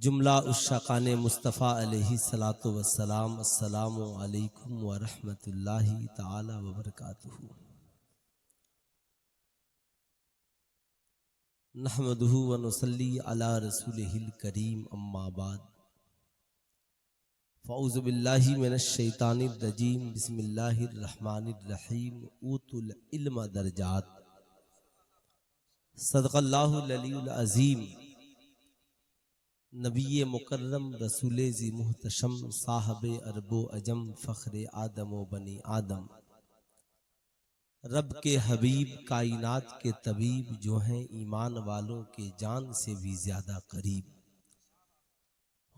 जुमला उश्शाकान मुस्तफ़ा अलैहि सलातो वस्सलाम। अस्सलामु अलैकुम व रहमतुल्लाहि ताला व बरकातुहू। नहमदुहु व नुसल्ली अला रसूलिहिल करीम, अम्मा बाद। फ़ऊज़ु बिल्लाहि मिनश शैतानिर रजीम, बिस्मिल्लाहिर रहमानिर रहीम। ऊतुल इल्म दरजात, सदक़ल्लाहुल अलीयुल अज़ीम। नबी मुकर्रम रसूले ज़ी मुहतशम, साहबे अरबो अजम, फ़ख्रे आदम व बनी आदम। रब के हबीब, कायनात के तबीब, जो हैं ईमान वालों के जान से भी ज्यादा करीब।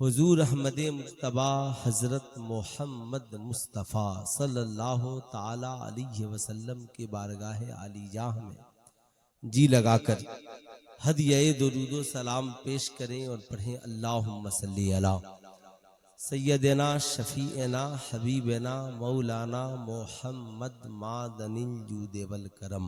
हुजूर अहमद मुज्तबा हजरत मोहम्मद मुस्तफ़ा सल्लल्लाहु ताला अलैहि वसल्लम के बारगाह आलीजाह में जी लगाकर हदिया दुरूदो सलाम पेश करें और पढ़ें अल्लाहुम्मा सल्ली अला सैयदना शफीएना हबीबना मौलाना मोहम्मद मादनिल जूद वल करम,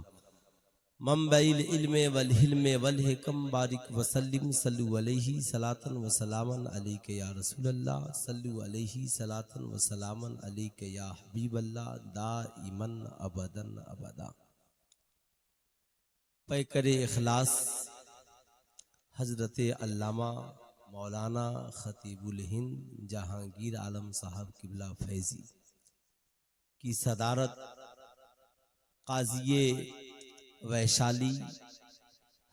मंबइल इल्म वल हिल्म वल हिकम। बारिक वसल्लिम सल्लु अलैहि सलातन व सलामन अलैका या रसूलल्लाह, सल्लु अलैहि सलातन व सलामन अलैका या हबीबल्लाह, दाइमन अबदन अबदा। पैकरे इखलास हजरत अल्लामा मौलाना खतीबुल हिंद जहांगीर आलम साहब किबला फैजी की सदारत, काज़िए वैशाली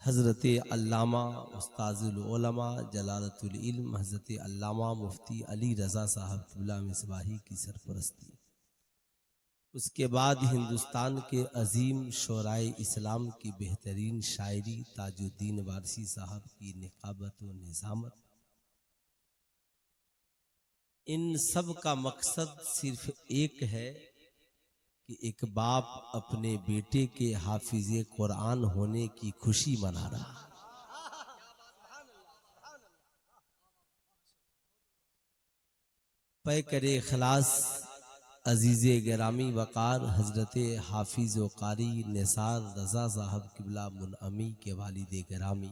हजरत अल्लामा उस्ताजुल उलमा जलालतुल इल्म हजरत अल्लामा मुफ्ती अली रज़ा साहब किबला मिसबाही की सरपरस्ती। उसके बाद हिंदुस्तान के अजीम शोराए इस्लाम की बेहतरीन शायरी ताजुद्दीन वारसी साहब की निकाबत व निज़ामत। इन सब का मकसद सिर्फ एक है कि एक बाप अपने बेटे के हाफिज़े कुरान होने की खुशी मना रहा है। पैकरे खलास अजीज़े गिरामी वक़ार हजरत हाफिज़ व कारी निसार रज़ा साहब किबला मुनअमी के वालिद गिरामी।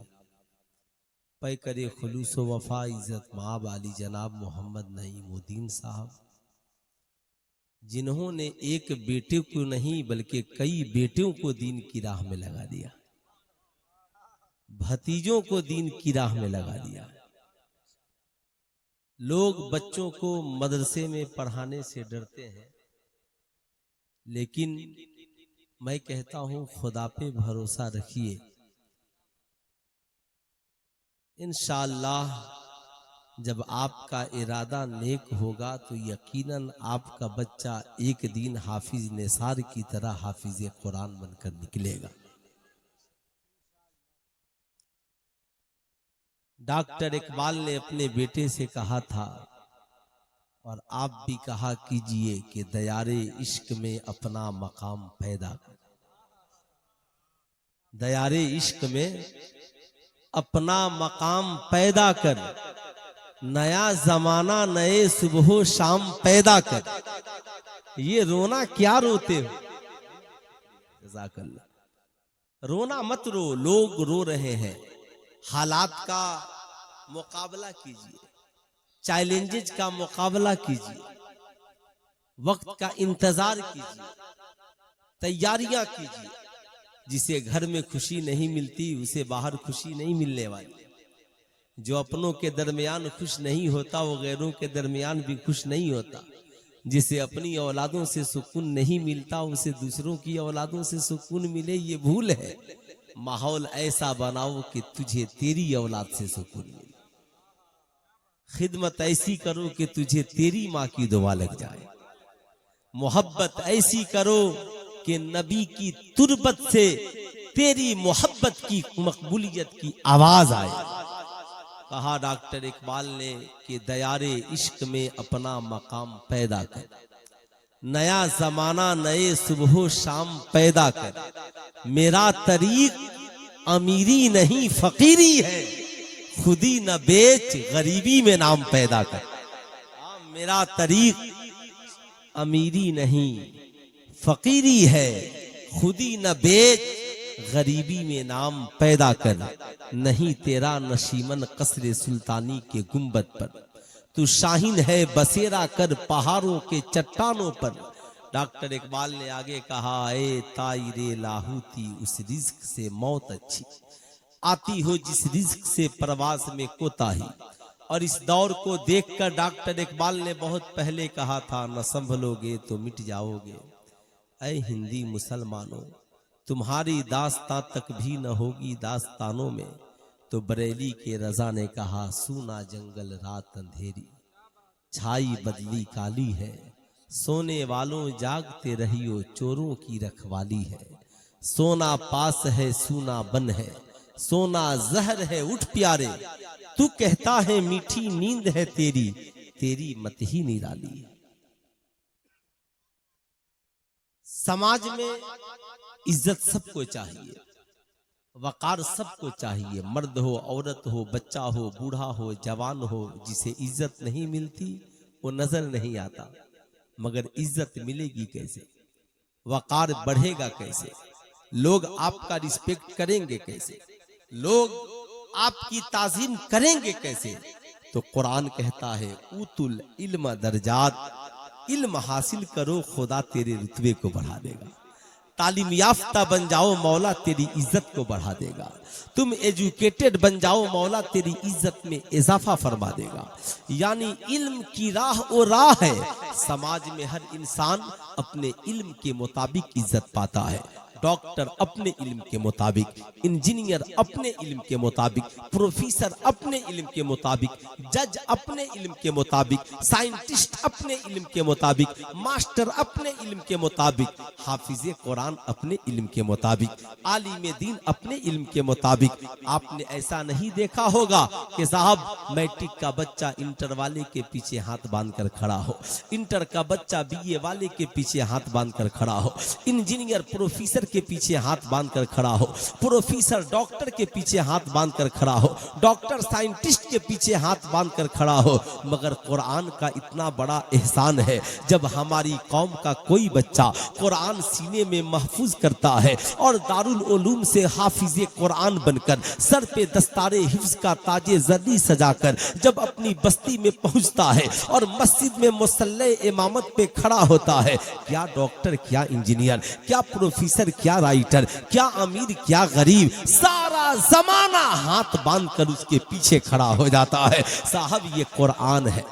पैकरे खुलूस व वफ़ा इज़्ज़त माब आली जनाब मोहम्मद नईमुद्दीन साहब, जिन्होंने एक बेटे को नहीं बल्कि कई बेटों को दीन की राह में लगा दिया, भतीजों को दीन की राह में लगा दिया। लोग बच्चों को मदरसे में पढ़ाने से डरते हैं, लेकिन मैं कहता हूं खुदा पे भरोसा रखिए, इंशाअल्लाह जब आपका इरादा नेक होगा तो यकीनन आपका बच्चा एक दिन हाफिज निसार की तरह हाफिज कुरान बनकर निकलेगा। डॉक्टर इकबाल ने अपने बेटे से कहा था और आप भी कहा कीजिए कि दयारे इश्क में अपना मकाम पैदा कर, दयारे इश्क में अपना मकाम पैदा कर, नया जमाना नए सुबह शाम पैदा कर। ये रोना क्या रोते हो, जज़ाकल्लाह। रोना मत रो, लोग रो रहे हैं। हालात का मुकाबला कीजिए, चैलेंजेस का मुकाबला कीजिए, वक्त का इंतजार कीजिए, तैयारियां कीजिए। जिसे घर में खुशी नहीं मिलती उसे बाहर खुशी नहीं मिलने वाली। जो अपनों के दरमियान खुश नहीं होता वो गैरों के दरमियान भी खुश नहीं होता। जिसे अपनी औलादों से सुकून नहीं मिलता उसे दूसरों की औलादों से सुकून मिले, ये भूल है। माहौल ऐसा बनाओ कि तुझे तेरी औलाद से सुकून मिले। खिदमत ऐसी करो कि तुझे तेरी माँ की दुआ लग जाए। मोहब्बत ऐसी करो कि नबी की तुरबत से तेरी मोहब्बत की मकबूलियत की आवाज आए। कहा डॉक्टर इकबाल ने कि दयारे इश्क में अपना मकाम पैदा कर, नया जमाना नए सुबह शाम पैदा कर। मेरा तरीक अमीरी नहीं फकीरी है, खुदी न बेच गरीबी में नाम पैदा कर। मेरा तरीक अमीरी नहीं फकीरी है, खुदी न बेच गरीबी में नाम पैदा कर, नहीं तेरा नशीमन कसरे सुल्तानी के गुंबद पर। तू शाहीन है बसेरा कर पहाड़ों के चट्टानों पर। डॉक्टर इकबाल ने आगे कहा, ए ताइरे लाहूती उस रिज्क से मौत अच्छी, आती हो जिस रिज्क से परवाज में कोताही। और इस दौर को देखकर डॉक्टर इकबाल ने बहुत पहले कहा था, न संभलोगे तो मिट जाओगे। ऐ हिंदी मुसलमानों, तुम्हारी दास्तां तक भी न होगी दास्तानों में। तो बरेली के रजा ने कहा, सूना जंगल रात अंधेरी, छाई बदली काली है। सोने वालों जागते रहियो, चोरों की रखवाली है। सोना पास है सूना बन है, सोना जहर है उठ प्यारे। तू कहता है मीठी नींद है तेरी, तेरी मत ही निराली है। समाज में इज्जत सबको चाहिए, वकार सबको चाहिए। मर्द हो, औरत हो, बच्चा हो, बूढ़ा हो, जवान हो। जिसे इज्जत नहीं मिलती वो नजर नहीं आता। मगर इज्जत मिलेगी कैसे, वकार बढ़ेगा कैसे, लोग आपका रिस्पेक्ट करेंगे कैसे, लोग आपकी ताजीम करेंगे कैसे? तो कुरान कहता है, उतुल इल्म दर्जात, इल्म हासिल करो खुदा तेरे रुतबे को बढ़ा देगा। तालीम याफ्ता बन जाओ मौला तेरी इज्जत को बढ़ा देगा। तुम एजुकेटेड बन जाओ मौला तेरी इज्जत में इजाफा फरमा देगा। यानी इल्म की राह वो राह है, समाज में हर इंसान अपने इल्म के मुताबिक इज्जत पाता है। डॉक्टर अपने इल्म के मुताबिक, इंजीनियर अपने इल्म के मुताबिक, प्रोफेसर अपने इल्म के मुताबिक, जज अपने इल्म के मुताबिक, साइंटिस्ट अपने इल्म के मुताबिक, मास्टर अपने इल्म के मुताबिक, हाफिज कुरान अपने इल्म के मुताबिक, आलिम दीन अपने इल्म के मुताबिक। आपने ऐसा नहीं देखा होगा कि साहब मैट्रिक का बच्चा इंटर वाले के पीछे हाथ बांधकर खड़ा हो, इंटर का बच्चा बीए वाले के पीछे हाथ बांधकर खड़ा हो, इंजीनियर प्रोफेसर के पीछे हाथ बांधकर खड़ा हो, प्रोफेसर डॉक्टर के पीछे हाथ बांधकर खड़ा हो, डॉक्टर साइंटिस्ट के पीछे हाथ बांधकर खड़ा हो। मगर कुरान का इतना बड़ा एहसान है, जब हमारी कौम का कोई बच्चा कुरान सीने में महफूज करता है और दारुल उलूम से हाफिज कुरान बनकर सर पे दस्तारे हिफ्ज का ताजे जर्दी सजाकर जब अपनी बस्ती में पहुंचता है और मस्जिद में मुसल्ले इमामत पे खड़ा होता है, क्या डॉक्टर, क्या इंजीनियर, क्या प्रोफेसर, क्या राइटर, क्या अमीर, क्या गरीब, सारा जमाना हाथ बांधकर उसके पीछे खड़ा हो जाता है। साहब ये कुरान है,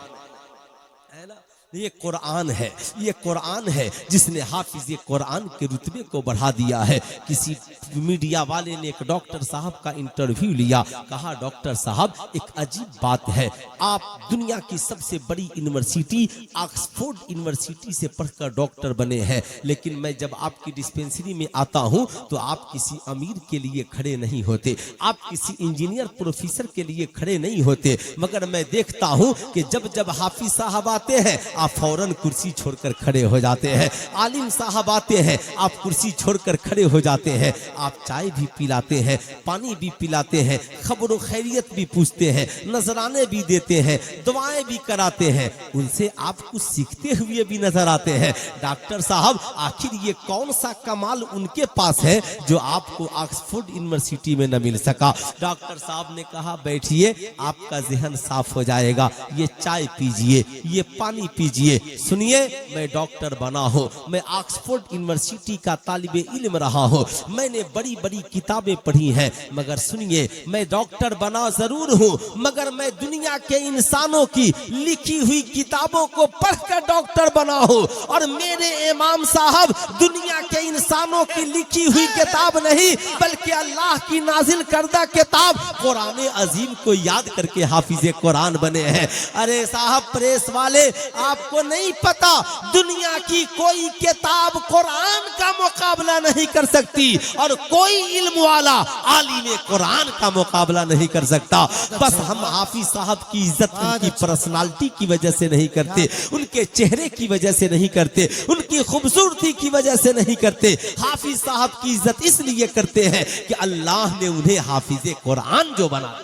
ये कुरान है, ये कुरान है जिसने हाफिज कुरान के रुतबे को बढ़ा दिया है। किसी मीडिया वाले ने एक डॉक्टर साहब का इंटरव्यू लिया, कहा डॉक्टर साहब एक अजीब बात है, आप दुनिया की सबसे बड़ी यूनिवर्सिटी ऑक्सफोर्ड यूनिवर्सिटी से पढ़कर डॉक्टर बने हैं, लेकिन मैं जब आपकी डिस्पेंसरी में आता हूं तो आप किसी अमीर के लिए खड़े नहीं होते, आप किसी इंजीनियर प्रोफेसर के लिए खड़े नहीं होते। मगर मैं देखता हूं कि जब जब हाफिज साहब आते हैं आप फौरन कुर्सी छोड़कर खड़े हो जाते हैं, आलिम साहब आते हैं आप कुर्सी छोड़कर खड़े हो जाते हैं, आप चाय भी पिलाते हैं, पानी भी पिलाते हैं, खबर खैरियत भी पूछते हैं, नजराने भी देते हैं, दुआएं भी कराते हैं, उनसे आप कुछ सीखते हुए भी नजर आते हैं। डॉक्टर साहब आखिर ये कौन सा कमाल उनके पास है जो आपको ऑक्सफोर्ड यूनिवर्सिटी में न मिल सका? डॉक्टर साहब ने कहा बैठिए, आपका जहन साफ हो जाएगा, ये चाय पीजिए, ये पानी पीजिए। सुनिए, मैं डॉक्टर बना हूं, मैं ऑक्सफोर्ड यूनिवर्सिटी का तालिबे इल्म रहा हूं, मैंने बड़ी बड़ी किताबें पढ़ी हैं, मगर सुनिए मैं डॉक्टर बना जरूर हूं, मगर मैं दुनिया के इंसानों की लिखी हुई किताबों को पढ़कर डॉक्टर बना हूं। और मेरे इमाम साहब दुनिया के इंसानों की लिखी हुई किताब नहीं बल्कि अल्लाह की नाजिल करदा किताब कुरान अजीम को याद करके हाफिज कुरान बने हैं। अरे साहब प्रेस वाले, आपको नहीं पता दुनिया की कोई किताब कुरान का मुकाबला नहीं कर सकती और कोई इल्म वाला आलिम कुरान का मुकाबला नहीं कर सकता। बस हम हाफिज साहब की इज्जत उनकी पर्सनालिटी की वजह से नहीं करते, उनके चेहरे की वजह से नहीं करते, उनकी खूबसूरती की वजह से नहीं करते। हाफिज साहब की इज्जत इसलिए करते हैं कि अल्लाह ने उन्हें हाफिज कुरान जो बना।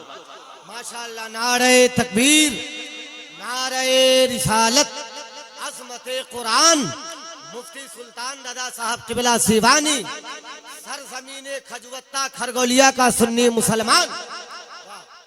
माशाअल्लाह, नारे तकबीर, नारे रिसालत, अज़मत कुरान। मुफ्ती सुल्तान दादा साहब किबला सिवानी सरजमीने खजवत्ता खरगोलिया का सुन्नी मुसलमान।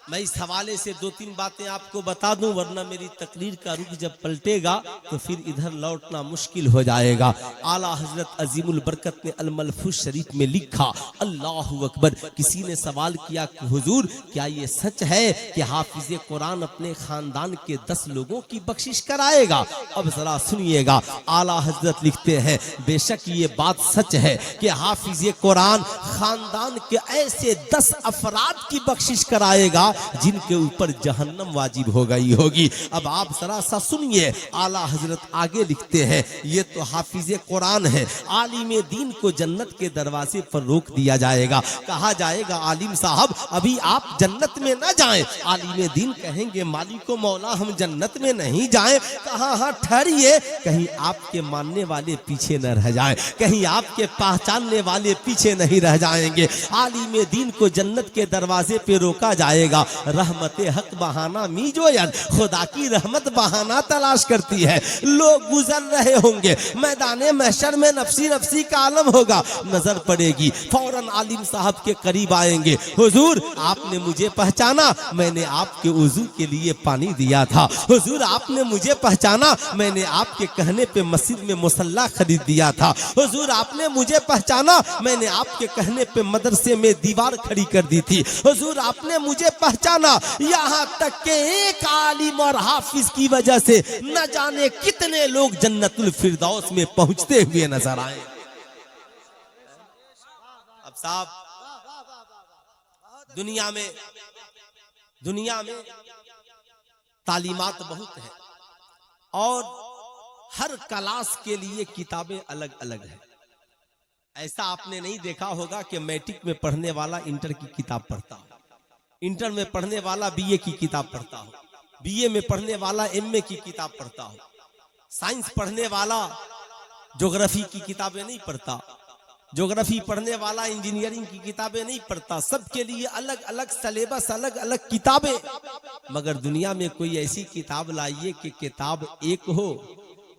मैं इस हवाले से दो तीन बातें आपको बता दूं, वरना मेरी तकरीर का रुख जब पलटेगा तो फिर इधर लौटना मुश्किल हो जाएगा। आला हजरत अजीमुल बरकत ने अल मलफूज शरीफ में लिखा, अल्लाहु अकबर। किसी ने सवाल किया कि हुजूर क्या ये सच है कि हाफिज कुरान अपने खानदान के 10 लोगों की बख्शिश कराएगा? अब जरा सुनिएगा, आला हजरत लिखते हैं, बेशक ये बात सच है कि हाफिज कुरान खानदान के ऐसे 10 अफराद की बख्शिश कराएगा जिनके ऊपर जहन्नम वाजिब हो गई होगी। अब आप जरा सा सुनिए, आला हजरत आगे लिखते हैं, ये तो हाफिज कुरान है, आलिम दीन को जन्नत के दरवाजे पर रोक दिया जाएगा। कहा जाएगा, आलिम साहब अभी आप जन्नत में न जाएं। आलिम दीन कहेंगे, मालिको मौला हम जन्नत में नहीं जाएं। कहा हाँ ठहरिए, कहीं आपके मानने वाले पीछे न रह जाएं, कहीं आपके पहचानने वाले पीछे नहीं रह जाएंगे। आलिम दीन को जन्नत के दरवाजे पे रोका जाएगा। रहमते हक बहाना मीजोयन, खुदा की रहमत बहाना तलाश करती है। लोग गुजर रहे होंगे, मैदाने महशर में नफसी नफसी का आलम होगा, नजर पड़ेगी, फौरन आलिम साहब के करीब आएंगे। हुजूर आपने मुझे पहचाना, मैंने आपके वुजू के लिए पानी दिया था। हुजूर आपने मुझे पहचाना, मैंने आपके कहने पे मस्जिद में मुसल्ला खरीद दिया था। हुजूर आपने मुझे पहचाना, मैंने आपके कहने पे मदरसे में दीवार खड़ी कर दी थी। हुजूर आपने मुझे पहचाना, यहाँ तक के एक आलिम और हाफिज की वजह से न जाने कितने लोग जन्नतुल फिरदौस में पहुंचते हुए नजर आए। अब साहब दुनिया में तालीमात बहुत है और हर क्लास के लिए किताबें अलग अलग है। ऐसा आपने नहीं देखा होगा कि मैट्रिक में पढ़ने वाला इंटर की किताब पढ़ता हो, इंटर में पढ़ने वाला बीए की किताब पढ़ता हो, बीए में पढ़ने वाला एमए की किताब पढ़ता हो, साइंस पढ़ने वाला ज्योग्राफी की किताबें नहीं पढ़ता, ज्योग्राफी पढ़ने वाला इंजीनियरिंग की किताबें नहीं पढ़ता। सबके लिए अलग अलग सिलेबस, अलग अलग किताबें। मगर दुनिया में कोई ऐसी किताब लाइए कि किताब एक हो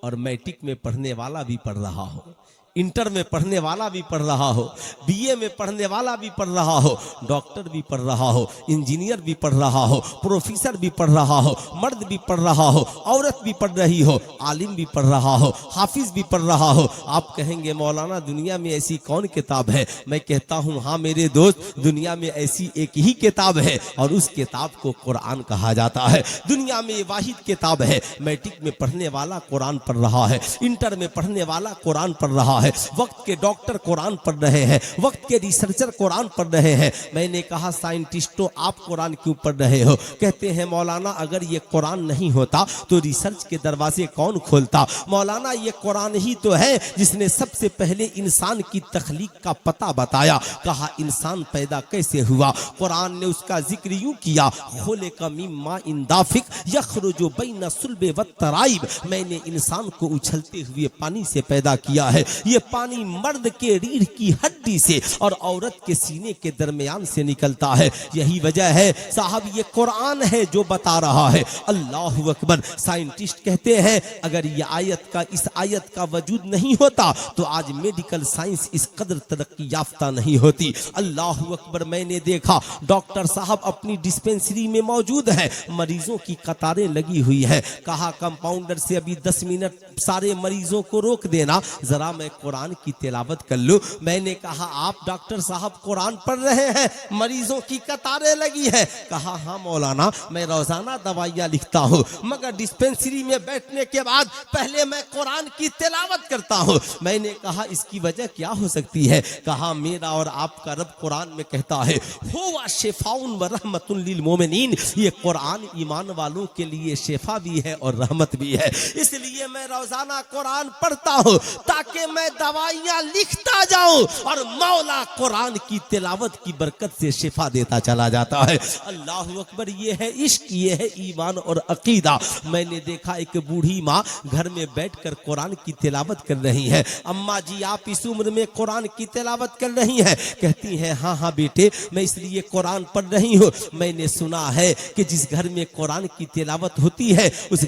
और मैट्रिक में पढ़ने वाला भी पढ़ रहा हो, इंटर में पढ़ने वाला भी पढ़ रहा हो, बीए में पढ़ने वाला भी पढ़ रहा हो, डॉक्टर भी पढ़ रहा हो, इंजीनियर भी पढ़ रहा हो, प्रोफेसर भी पढ़ रहा हो, मर्द भी पढ़ रहा हो, औरत भी पढ़ रही हो, आलिम भी पढ़ रहा हो, हाफिज भी पढ़ रहा हो। आप कहेंगे मौलाना दुनिया में ऐसी कौन किताब है? मैं कहता हूँ हाँ मेरे दोस्त, दुनिया में ऐसी एक ही किताब है और उस किताब को कुरान कहा जाता है। दुनिया में ये वाहिद किताब है। मैट्रिक में पढ़ने वाला कुरान पढ़ रहा है, इंटर में पढ़ने वाला कुरान पढ़ रहा है, वक्त के डॉक्टर कुरान पढ़ रहे हैं, वक्त के रिसर्चर कुरान पढ़ रहे हैं। मैंने कहा साइंटिस्टों आप कुरान क्यों पढ़ रहे हो? कहते हैं मौलाना अगर ये कुरान नहीं होता तो रिसर्च के दरवाजे कौन खोलता? मौलाना ये कुरान ही तो है जिसने सबसे पहले इंसान की तख्लीक का पता बताया। कहा इंसान पैदा कैसे हुआ? कुरान ने उसका जिक्र यूं किया, खुलिक़ मिम्मा इंदाफिक यखरुजु बैन सुल्बि वत्तराइब, मैंने इंसान को उछलते हुए पानी से पैदा किया है। ये पानी मर्द के रीढ़ की हड्डी से और औरत के सीने के दरमियान से निकलता है। यही वजह है साहब ये कुरान है जो बता रहा है। अल्लाहु अकबर। साइंटिस्ट कहते हैं अगर ये इस आयत का वजूद नहीं होता तो आज मेडिकल साइंस इस कदर तरक्की याफ्ता नहीं होती। अल्लाहु अकबर। मैंने देखा डॉक्टर साहब अपनी डिस्पेंसरी में मौजूद है, मरीजों की कतारें लगी हुई है। कहा कंपाउंडर से अभी 10 मिनट सारे मरीजों को रोक देना, जरा मैं कुरान की तिलावत कर लूं। मैंने कहा आप डॉक्टर साहब कुरान पढ़ रहे हैं, मरीजों की कतारें लगी है। कहा हाँ मौलाना मैं रोजाना दवाइयां लिखता हूं मगर डिस्पेंसरी में बैठने के बाद पहले मैं कुरान की तिलावत करता हूं। मैंने कहा इसकी वजह क्या हो सकती है? कहा मेरा और आपका रब कुरान में कहता है हुवा शिफाउन व रहमतुन लिल मोमिनीन, ये कुरान ईमान वालों के लिए शिफा भी है और रहमत भी है। इसलिए मैं रोजाना कुरान पढ़ता हूं ताकि मैं दवाइयां लिखता जाऊं और मौला कुरान की तिलावत की बरकत से शिफा देता चला जाता है। अल्लाह अकबर, ये है इश्क, ये है ईमान और अकीदा। मैंने देखा एक बूढ़ी माँ घर में बैठकर कुरान की तिलावत कर रही है। अम्मा जी, आप इस उम्र में कुरान की तिलावत कर रही हैं? कहती हैं हाँ हाँ बेटे, मैं इसलिए कुरान पढ़ रही हूँ, मैंने सुना है कि जिस घर में कुरान की तिलावत होती है उस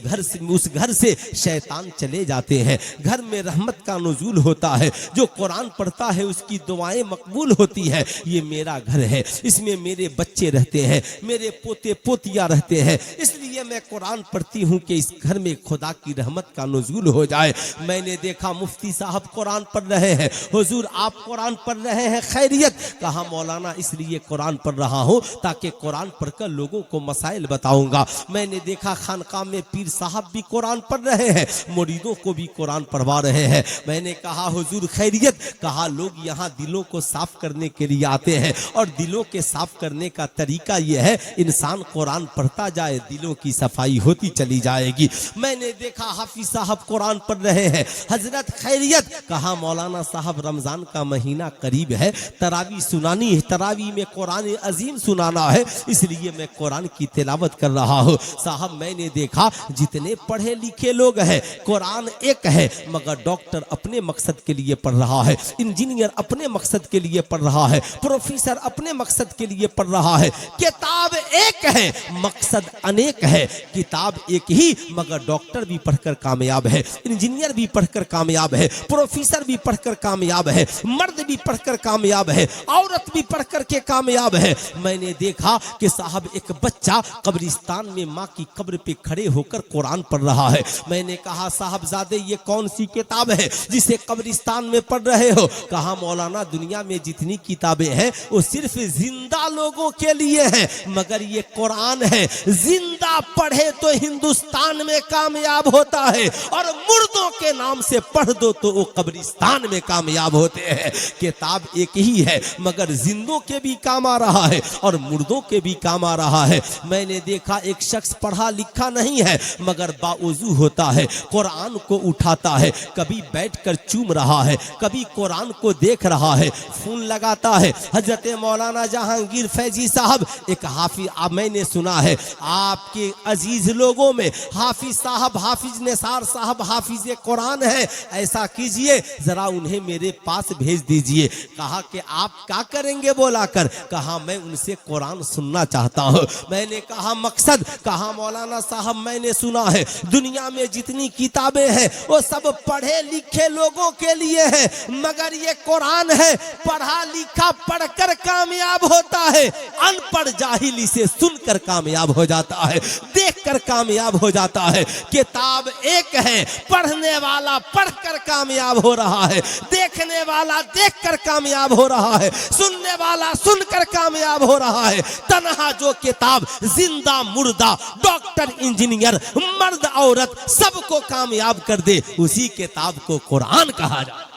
घर से शैतान चले जाते हैं, घर में रहमत का नुज़ूल होता है, जो कुरान पढ़ता है उसकी दुआएं मकबूल होती है। ये मेरा घर है, इसमें मेरे बच्चे रहते हैं, मेरे पोते पोतियां रहते हैं, इसलिए मैं कुरान पढ़ती हूँ कि इस घर में खुदा की रहमत का नुज़ूल हो जाए। मैंने देखा मुफ्ती साहब कुरान पढ़ रहे हैं। हुजूर आप कुरान पढ़ रहे हैं, खैरियत? कहा मौलाना इसलिए कुरान पढ़ रहा हूँ ताकि कुरान पढ़कर लोगों को मसाइल बताऊंगा। मैंने देखा खानकाह में पीर साहब भी कुरान पढ़ रहे हैं, मुरीदों को भी कुरान पढ़वा रहे हैं। मैंने कहा हुजूर खैरियत? कहा लोग यहाँ दिलों को साफ करने के लिए आते हैं और दिलों के साफ करने का तरीका यह है इंसान कुरान पढ़ता जाए, दिलों की सफाई होती चली जाएगी। मैंने देखा हाफिज साहब कुरान पढ़ रहे हैं। हजरत खैरियत? कहा मौलाना साहब रमजान का महीना करीब है, तरावी सुनानी है, तरावी में कुरान अजीम सुनाना है, इसलिए मैं कुरान की तिलावत कर रहा हूँ। साहब मैंने देखा जितने पढ़े लिखे लोग हैं, कुरान एक है मगर डॉक्टर अपने मकसद के लिए पढ़ रहा है, इंजीनियर अपने मकसद के लिए पढ़ रहा है, प्रोफेसर अपने मकसद के लिए पढ़ रहा है। किताब एक है, मकसद अनेक है। किताब एक ही मगर डॉक्टर भी पढ़कर कामयाब है, इंजीनियर भी पढ़कर कामयाब है, प्रोफेसर भी पढ़कर कामयाब है, मर्द भी पढ़कर कामयाब है, औरत भी पढ़कर के कामयाब है। मैंने देखा कि साहब एक बच्चा कब्रिस्तान में माँ की कब्र पे खड़े होकर कुरान पढ़ रहा है। मैंने कहा साहबजादे ये कौन सी किताब है जिसे कब्रिस्तान में पढ़ रहे हो? कहा मौलाना दुनिया में जितनी किताबें हैं वो सिर्फ जिंदा लोगों के लिए हैं, मगर ये कुरान है, जिंदा पढ़े तो हिंदुस्तान में कामयाब होता है और मुर्दों के नाम से पढ़ दो तो वो कब्रिस्तान में कामयाब होते हैं। किताब एक ही है मगर जिंदों के भी काम आ रहा है और मुर्दों के भी काम आ रहा है। मैंने देखा एक शख्स पढ़ा लिखा नहीं है मगर बावजू होता है, कुरान को उठाता है, कभी बैठकर चूम रहा है, कभी कुरान को देख रहा है, फोन लगाता है। हजरत मौलाना जहांगीर फैजी साहब एक हाफिज, मैंने सुना है आपके अजीज लोगों में हाफिज साहब, हाफिज निसार साहब हाफिज कुरान है, ऐसा कीजिए जरा उन्हें मेरे पास भेज दीजिए। कहा कि आप क्या करेंगे बोलाकर? कहा मैं उनसे कुरान सुनना चाहता हूँ। मैंने कहा मकसद? कहा मौलाना साहब मैंने सुना है दुनिया में जितनी किताबें हैं वो सब पढ़े लिखे लोगों के लिए है मगर ये कुरान है पढ़ा लिखा पढ़कर कामयाब होता है, अनपढ़ जाहिली से सुनकर कामयाब हो जाता है, देखकर कामयाब हो जाता है। किताब एक है, पढ़ने वाला पढ़कर कामयाब हो रहा है, देखने वाला देखकर कामयाब हो रहा है, सुनने वाला सुनकर कामयाब हो रहा है। तन्हा जो किताब जिंदा मुर्दा डॉक्टर इंजीनियर मर्द औरत सबको कामयाब कर दे उसी किताब को कुरान कहा जाता है।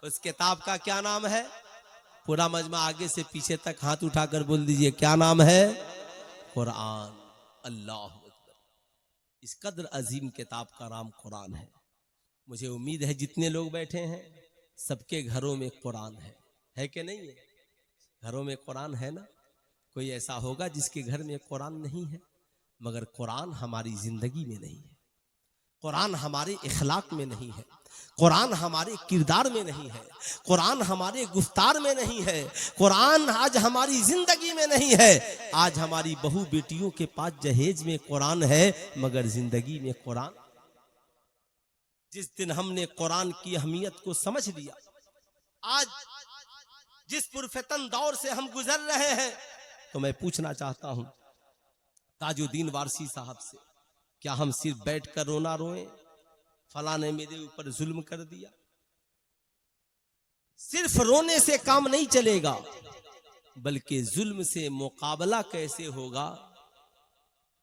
उस किताब का क्या नाम है? पूरा मजमा आगे से पीछे तक हाथ उठाकर बोल दीजिए क्या नाम है? कुरान। अल्लाह अकबर। इस कदर अजीम किताब का नाम कुरान है। मुझे उम्मीद है जितने लोग बैठे हैं सबके घरों में कुरान है कि नहीं है? घरों में कुरान है ना? कोई ऐसा होगा जिसके घर में कुरान नहीं है? मगर कुरान हमारी जिंदगी में नहीं है, कुरान हमारे इखलाक में नहीं है, कुरान हमारे किरदार में नहीं है, कुरान हमारे गुफ्तार में नहीं है, कुरान आज हमारी जिंदगी में नहीं है। आज हमारी बहू बेटियों के पास जहेज में कुरान है मगर जिंदगी में कुरान। जिस दिन हमने कुरान की अहमियत को समझ लिया, आज जिस पुरफतन दौर से हम गुजर रहे हैं, तो मैं पूछना चाहता हूं ताजुद्दीन वारसी साहब से, क्या हम सिर्फ बैठकर रोना रोएं फला ने मेरे ऊपर जुल्म कर दिया? सिर्फ रोने से काम नहीं चलेगा, बल्कि जुल्म से मुकाबला कैसे होगा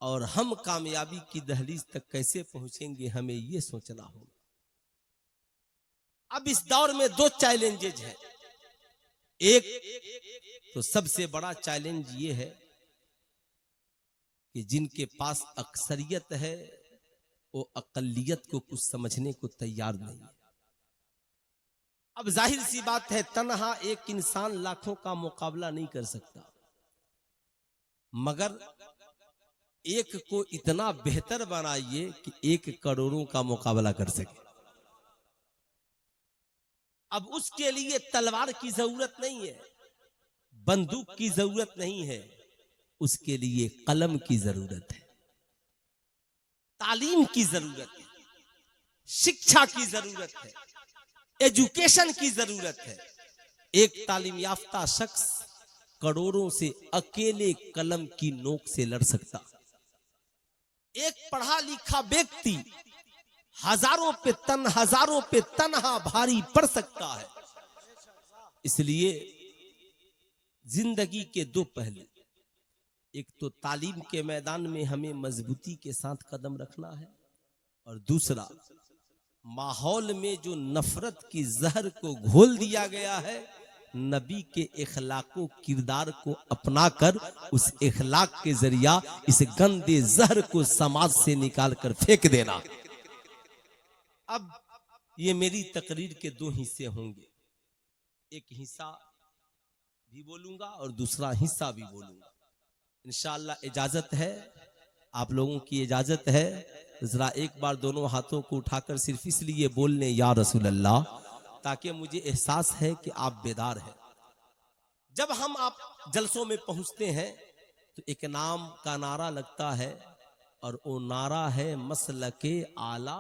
और हम कामयाबी की दहलीज तक कैसे पहुंचेंगे, हमें यह सोचना होगा। अब इस दौर में दो चैलेंजेज हैं। एक तो सबसे बड़ा चैलेंज ये है कि जिनके पास अक्सरियत है वो अकलियत को कुछ समझने को तैयार नहीं है। अब जाहिर सी बात है, तन्हा एक इंसान लाखों का मुकाबला नहीं कर सकता, मगर एक को इतना बेहतर बनाइए कि 1 करोड़ों का मुकाबला कर सके। अब उसके लिए तलवार की जरूरत नहीं है, बंदूक की जरूरत नहीं है, उसके लिए कलम की जरूरत है, तालीम की जरूरत है, शिक्षा की जरूरत है, एजुकेशन की जरूरत है। एक तालीम याफ्ता शख्स करोड़ों से अकेले कलम की नोक से लड़ सकता, एक पढ़ा लिखा व्यक्ति हजारों पे तन्हा भारी पड़ सकता है। इसलिए जिंदगी के 2 पहलू, एक तो तालीम के मैदान में हमें मजबूती के साथ कदम रखना है, और दूसरा माहौल में जो नफरत की जहर को घोल दिया गया है, नबी के इखलाको किरदार को अपनाकर उस इखलाक के जरिया इस गंदे जहर को समाज से निकाल कर फेंक देना। अब ये मेरी तकरीर के 2 हिस्से होंगे, एक हिस्सा भी बोलूंगा और दूसरा हिस्सा भी बोलूंगा। इंशाअल्लाह इजाजत है, आप लोगों की इजाजत है, जरा एक बार दोनों हाथों को उठाकर सिर्फ इसलिए बोलने या रसूल अल्लाह, ताकि मुझे एहसास है कि आप बेदार हैं। जब हम आप जलसों में पहुंचते हैं तो एक नाम का नारा लगता है, और वो नारा है मसलके आला,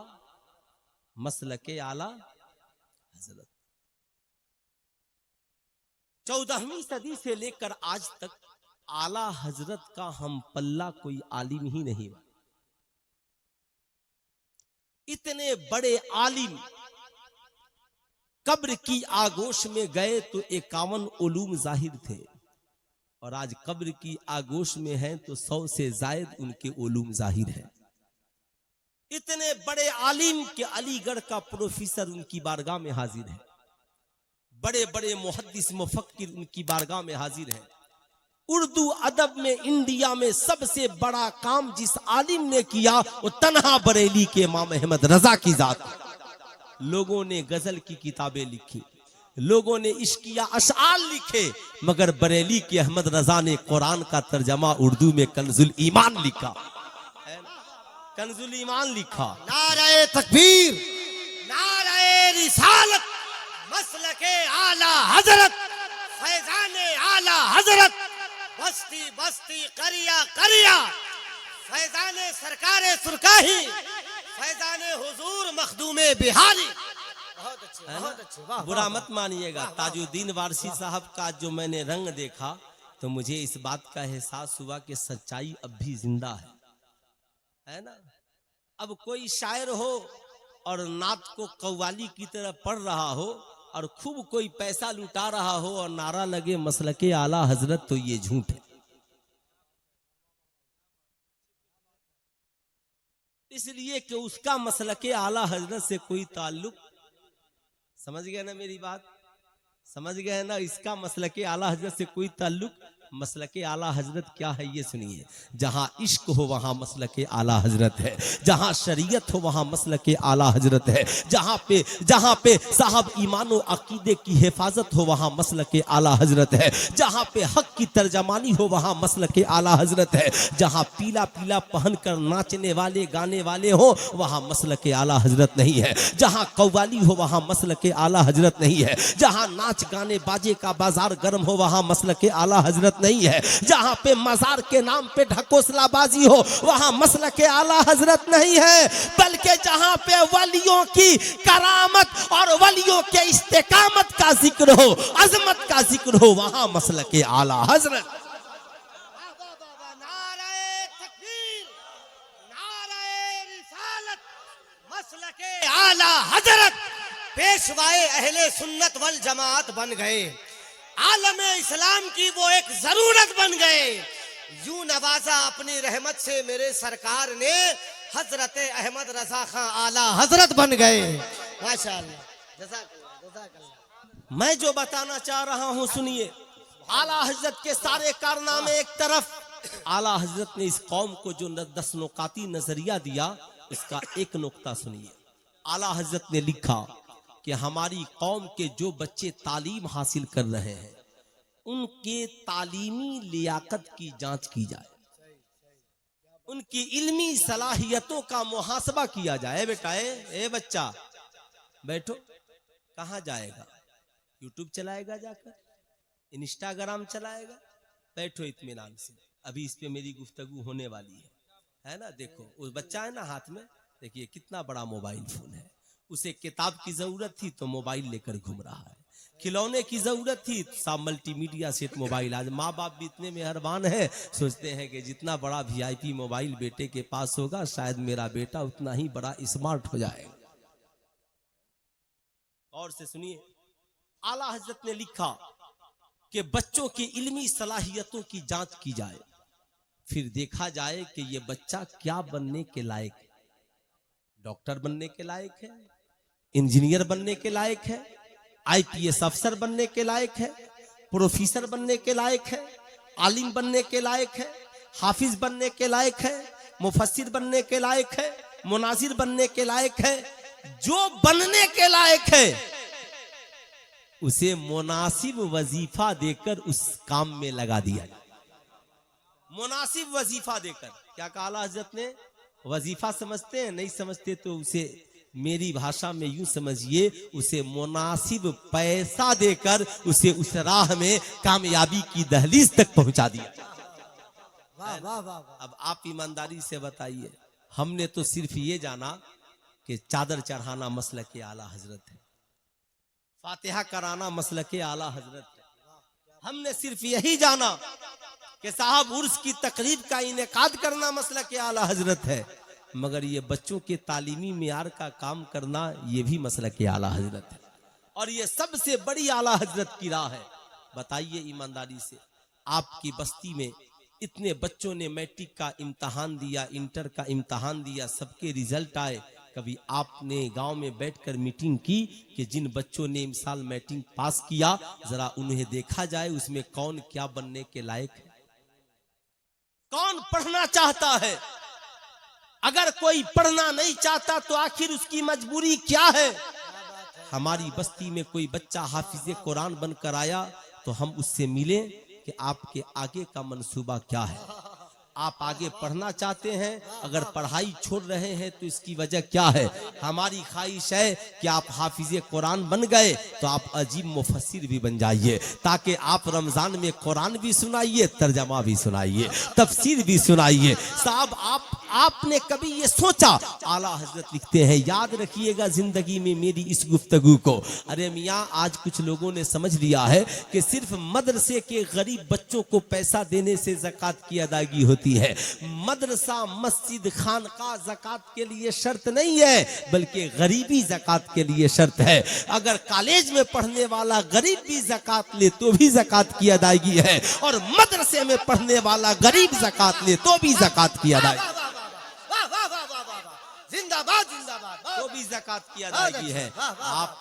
मसलके आला हजरत। 14वीं सदी से लेकर आज तक आला हजरत का हम पल्ला कोई आलिम ही नहीं बना। इतने बड़े आलिम कब्र की आगोश में गए तो 51 उलूम जाहिर थे, और आज कब्र की आगोश में हैं तो 100 से जायद उनके उलूम जाहिर है। इतने बड़े आलिम के अलीगढ़ का प्रोफेसर उनकी बारगाह में हाजिर है, बड़े बड़े मुहद्दिस मुफक्किर उनकी बारगाह में हाजिर है। उर्दू अदब में इंडिया में सबसे बड़ा काम जिस आलिम ने किया वो तन्हा बरेली के इमाम अहमद रजा की जात। लोगों ने गजल की किताबें लिखी, लोगों ने इश्किया अशआर लिखे, मगर बरेली के अहमद रजा ने कुरान का तर्जमा उर्दू में कंजुल ईमान लिखा, कंजुल ईमान लिखा। नारे तकबीर, नारे रिसालत, मसलके आला हजरत, फैजाने आला हजरत, बस्ती बस्ती करिया करिया, फैजाने सरकारे सुरकाही, फैजाने हुजूर मखदूमे बिहारी। बहुत अच्छे, बहुत अच्छे, वाह। बुरा मत मानिएगा, ताजुद्दीन वारसी साहब का जो मैंने रंग देखा तो मुझे इस बात का एहसास हुआ कि सच्चाई अब भी जिंदा है ना। अब कोई शायर हो और नात को कव्वाली की तरह पढ़ रहा हो और खूब कोई पैसा लुटा रहा हो और नारा लगे मसलके आला हजरत, तो ये झूठ है। इसलिए कि उसका मसलके आला हजरत से कोई ताल्लुक, समझ गए ना मेरी बात, समझ गए ना, इसका मसलके आला हजरत से कोई ताल्लुक। मसलके आला हजरत क्या है ये सुनिए। जहां इश्क हो वहां मसलके आला हजरत है, जहां शरीयत हो वहां मसलके आला हजरत है, जहां पे साहब ईमान व अकीदे की हिफाजत हो वहां मसलके आला हजरत है, जहां पे हक की तर्जमानी हो वहां मसलके आला हजरत है, जहां पीला पीला पहनकर नाचने वाले गाने वाले हो वहां मसलके आला हजरत नहीं है, जहां कव्वाली हो वहां मसलके आला हजरत नहीं है, जहां नाच गाने बाजे का बाजार गर्म हो वहां मसलके आला हजरत नहीं है, जहां पे मजार के नाम पे ढकोसलाबाजी हो वहां मसलके आला हजरत नहीं है, बल्कि जहां पे वलियों की करामत और वलियों के इस्तेकामत का जिक्र हो, अजमत का जिक्र हो, वहां मसलके आला हजरत। नारे तकबीर, नारे रिसालत, मसलके आला हजरत, पेशवाए अहले सुन्नत वल जमात बन गए, आलमे इस्लाम की वो एक जरूरत बन गए। यूं नवाजा अपनी रहमत से मेरे सरकार ने, हजरत अहमद रजा खां आला हजरत बन गए। माशाअल्लाह, जज़ाकल्लाह, जज़ाकल्लाह। मैं जो बताना चाह रहा हूं सुनिए। आला हजरत के सारे कारनामे एक तरफ, आला हजरत ने इस कौम को जो दसनुकाती नजरिया दिया इसका एक नुक्ता सुनिए। आला हजरत ने लिखा कि हमारी कौम के जो बच्चे तालीम हासिल कर रहे हैं उनके तालीमी लियाकत की जांच की जाए, उनकी इल्मी सलाहियतों का मुहासबा किया जाए। बेटा ए बच्चा बैठो, कहाँ जाएगा? यूट्यूब चलाएगा जाकर, इंस्टाग्राम चलाएगा? बैठो इत्मीनान से, अभी इस पे मेरी गुफ्तगू होने वाली है ना। देखो उस बच्चा है ना हाथ में, देखिए कितना बड़ा मोबाइल फोन है। उसे किताब की जरूरत थी तो मोबाइल लेकर घूम रहा है, खिलौने की जरूरत थी सब मल्टीमीडिया सेट मोबाइल। आज माँ बाप भी इतने मेहरबान है, सोचते हैं कि जितना बड़ा VIP मोबाइल बेटे के पास होगा शायद मेरा बेटा उतना ही बड़ा स्मार्ट हो जाएगा। और से सुनिए, आला हजरत ने लिखा कि बच्चों की इल्मी सलाहियतों की जांच की जाए, फिर देखा जाए कि ये बच्चा क्या बनने के लायक है। डॉक्टर बनने के लायक है, इंजीनियर बनने के लायक है, IPS अफसर बनने के लायक है, प्रोफेसर बनने के लायक है, आलिम बनने के लायक है, हाफिज बनने के लायक है, मुफस्सिर बनने के लायक है, मुनाजिर बनने के लायक है। जो बनने के लायक है उसे मुनासिब वजीफा देकर उस काम में लगा दिया। मुनासिब वजीफा देकर, क्या कहा आला हजरत ने? वजीफा समझते हैं? नहीं समझते तो उसे मेरी भाषा में यूं समझिए, उसे मुनासिब पैसा देकर उसे उस राह में कामयाबी की दहलीज तक पहुंचा दिया। वाह वाह वाह। अब आप ईमानदारी से बताइए, हमने तो सिर्फ ये जाना कि चादर चढ़ाना मसलक के आला हजरत है, फातिहा कराना मसलक के आला हजरत है। हमने सिर्फ यही जाना कि साहब उर्स की तकरीब का इनेकाद करना मसलक के आला हजरत है, मगर ये बच्चों के तालीमी मियार का काम करना ये भी मसलक के आला हजरत है। और ये सबसे बड़ी आला हजरत की राह है। बताइए ईमानदारी से, आपकी बस्ती में इतने बच्चों ने मैट्रिक का इम्तहान दिया, इंटर का इम्तहान दिया, सबके रिजल्ट आए, कभी आपने गांव में बैठकर मीटिंग की कि जिन बच्चों ने इस साल मैट्रिक पास किया जरा उन्हें देखा जाए उसमें कौन क्या बनने के लायक है, कौन पढ़ना चाहता है? अगर कोई पढ़ना नहीं चाहता तो आखिर उसकी मजबूरी क्या है? हमारी बस्ती में कोई बच्चा हाफिज कुरान बनकर आया तो हम उससे मिले कि आपके आगे का मंसूबा क्या है, आप आगे पढ़ना चाहते हैं, अगर पढ़ाई छोड़ रहे हैं तो इसकी वजह क्या है? हमारी ख्वाहिश है कि आप हाफिज कुरान बन गए तो आप अजीब मुफस्सिर भी बन जाइए, ताकि आप रमजान में कुरान भी सुनाइए, तर्जमा भी सुनाइए, तफसीर भी सुनाइए। साहब आपने कभी ये सोचा? आला हजरत लिखते हैं, याद रखिएगा जिंदगी में मेरी इस गुफ्तगू को। अरे मियाँ, आज कुछ लोगों ने समझ लिया है कि सिर्फ मदरसे के गरीब बच्चों को पैसा देने से ज़कात की अदायगी होती है। मदरसा, मस्जिद, खानका ज़कात के लिए शर्त नहीं है, बल्कि गरीबी ज़कात के लिए शर्त है। अगर कॉलेज में पढ़ने वाला गरीब भी ज़कात ले तो भी ज़कात की अदायगी है, और मदरसे में पढ़ने वाला गरीब ज़कात ले तो भी ज़कात की अदायगी, जिंदाबाद जिंदाबाद, तो भी ज़कात की अदायगी है। आप,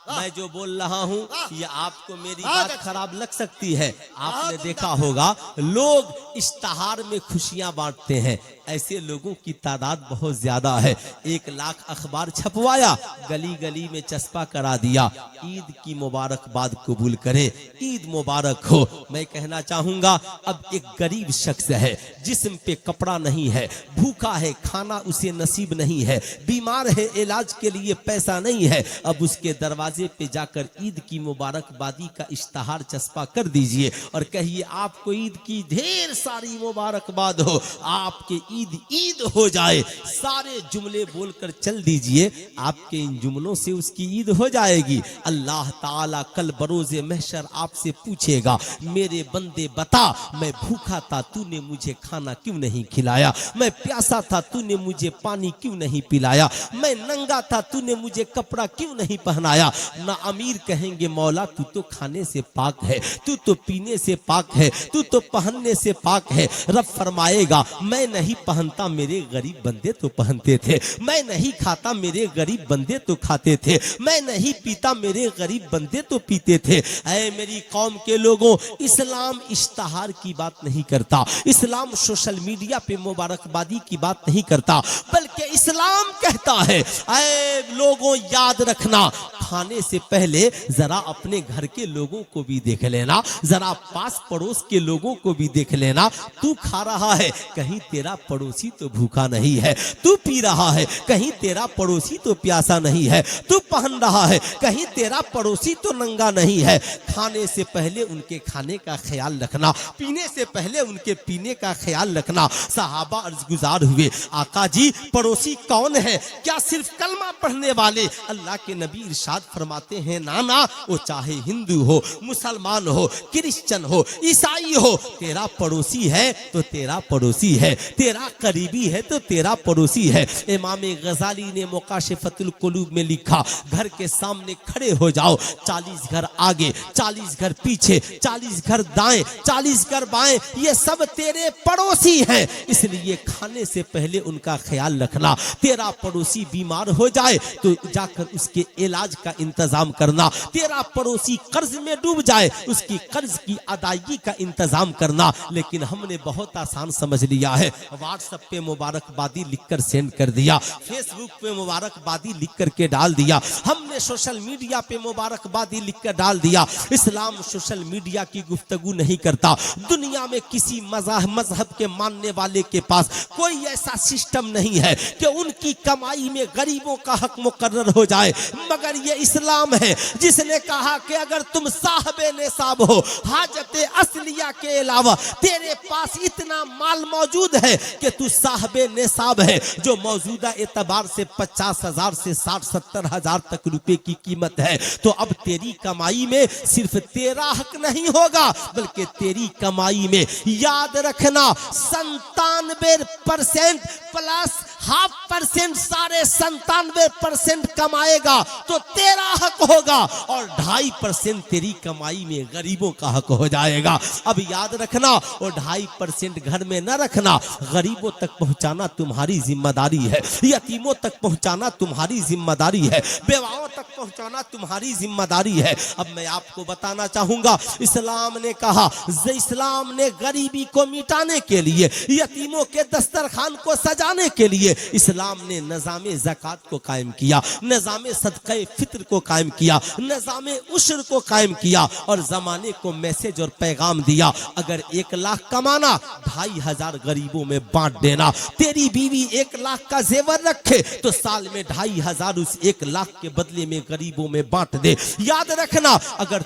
मैं जो बोल रहा हूँ ये आपको मेरी बात खराब लग सकती है। आपने देखा होगा लोग इश्तहार में खुशियां बांटते हैं, ऐसे लोगों की तादाद बहुत ज्यादा है। 1 लाख अखबार छपवाया, गली गली में चस्पा करा दिया, ईद की मुबारकबाद कबूल करें, ईद मुबारक हो। मैं कहना चाहूंगा, अब एक गरीब शख्स है, जिस्म पे कपड़ा नहीं है, भूखा है, खाना उसे नसीब नहीं है, बीमार है, इलाज के लिए पैसा नहीं है, अब उसके दरवाजे पे जाकर ईद की मुबारकबादी का इश्तहार चस्पा कर दीजिए और कहिए आपको ईद की ढेर सारी मुबारकबाद हो, आपके ईद हो जाए। सारे जुमले बोलकर चल दीजिए, आपके इन जुमलों से उसकी ईद हो जाएगी। अल्लाह ताला कल बरोज़े महशर आपसे पूछेगा, मेरे बंदे बता, मैं भूखा था, तूने मुझे खाना क्यों नहीं खिलाया? मैं प्यासा था, तूने मुझे पानी क्यों नहीं पिलाया? मैं नंगा था, तूने मुझे कपड़ा क्यों नहीं पहनाया? ना अमीर कहेंगे मौला तू तो खाने से पाक है, तू तो पीने से पाक है, तू तो पहनने से पाक है। रब फरमाएगा मैं नहीं पहनता मेरे गरीब बंदे तो पहनते थे, मैं नहीं खाता मेरे गरीब बंदे तो खाते थे, मैं नहीं पीता मेरे गरीब बंदे तो पीते थे। ऐ मेरी कौम के लोगों, इस्लाम इश्तहार की बात नहीं करता, इस्लाम सोशल मीडिया पे मुबारकबादी की बात नहीं करता, बल्कि इस्लाम कहता है ऐ लोगों याद रखना, खाने से पहले जरा अपने घर के लोगों को भी देख लेना, जरा पास पड़ोस के लोगों को भी देख लेना। तू खा रहा है, कहीं तेरा पड़ोसी तो भूखा नहीं है, तू पी रहा है, कहीं तेरा पड़ोसी तो प्यासा नहीं है, तू पहन रहा है, कहीं तेरा पड़ोसी तो नंगा नहीं है। खाने से पहले उनके खाने का ख्याल रखना, पीने से पहले उनके पीने का ख्याल रखना। सहाबा अर्ज गुजार हुए, आका जी पड़ोसी कौन है? क्या सिर्फ कलमा पढ़ने वाले? अल्लाह के नबी इरशाद फरमाते हैं, नाना वो चाहे हिंदू हो, मुसलमान हो, क्रिश्चियन हो, ईसाई हो, तेरा पड़ोसी है तो तेरा पड़ोसी है, तेरा करीबी है तो तेरा पड़ोसी है। इमाम गजाली ने मुकाशिफतुल कुलूब में लिखा, घर के सामने खड़े हो जाओ, 40 घर आगे, 40 घर पीछे, 40 घर दाएं, 40 घर बाएं, ये सब तेरे पड़ोसी हैं। इसलिए खाने से पहले उनका ख्याल रखना। तेरा पड़ोसी बीमार हो जाए तो जाकर उसके इलाज का इंतजाम करना, तेरा पड़ोसी कर्ज में डूब जाए उसकी कर्ज की अदायगी का इंतजाम करना। लेकिन हमने बहुत आसान समझ लिया है, व्हाट्सएप पे मुबारकबादी लिखकर सेंड कर दिया, फेसबुक पे मुबारकबादी लिख करके डाल दिया, हमने सोशल मीडिया पे मुबारकबादी लिखकर डाल दिया। इस्लाम सोशल मीडिया की गुफ्तगू नहीं करता। दुनिया में किसी मजहब के मानने वाले के पास कोई ऐसा सिस्टम नहीं है कि उनकी कमाई में गरीबों का हक मुकर्रर हो जाए, मगर ये इस्लाम है जिसने कहा कि अगर तुम साहबे निसाब हो, हाजत असलिया के अलावा तेरे पास इतना माल मौजूद है कि तू साहबे निसाब है, जो मौजूदा एतबार से 50,000 से 60-70 हजार तक रुपए की कीमत है, तो अब तेरी कमाई में सिर्फ तेरा हक नहीं होगा, बल्कि तेरी कमाई में याद रखना 97% प्लस 0.5% सारे 97% कमाएगा तो तेरा हक होगा, और 2.5% तेरी कमाई में गरीबों का हक हो जाएगा। अब याद रखना, और 2.5% घर में न रखना, गरीबों तक पहुंचाना तुम्हारी जिम्मेदारी है, यतीमों तक पहुंचाना तुम्हारी जिम्मेदारी है, बेवाओं तक पहुंचाना तुम्हारी जिम्मेदारी है। अब मैं आपको बताना चाहूंगा, इस्लाम ने कहा, इस्लाम ने गरीबी को मिटाने के लिए, यतीमों के दस्तरखान को सजाने के लिए इस्लाम ने निज़ामे ज़कात को कायम किया, निज़ामे सदक़े फित्र को कायम किया, निज़ामे उश्र को कायम किया, और जमाने को मैसेज और पैगाम दिया, अगर 1 लाख कमाना 2,500 गरीबों में बांट देना। तेरी बीवी 1 लाख का जेवर रखे तो साल में 2,500 उस 1 लाख के बदले में गरीबों में बांट दे। याद रखना, अगर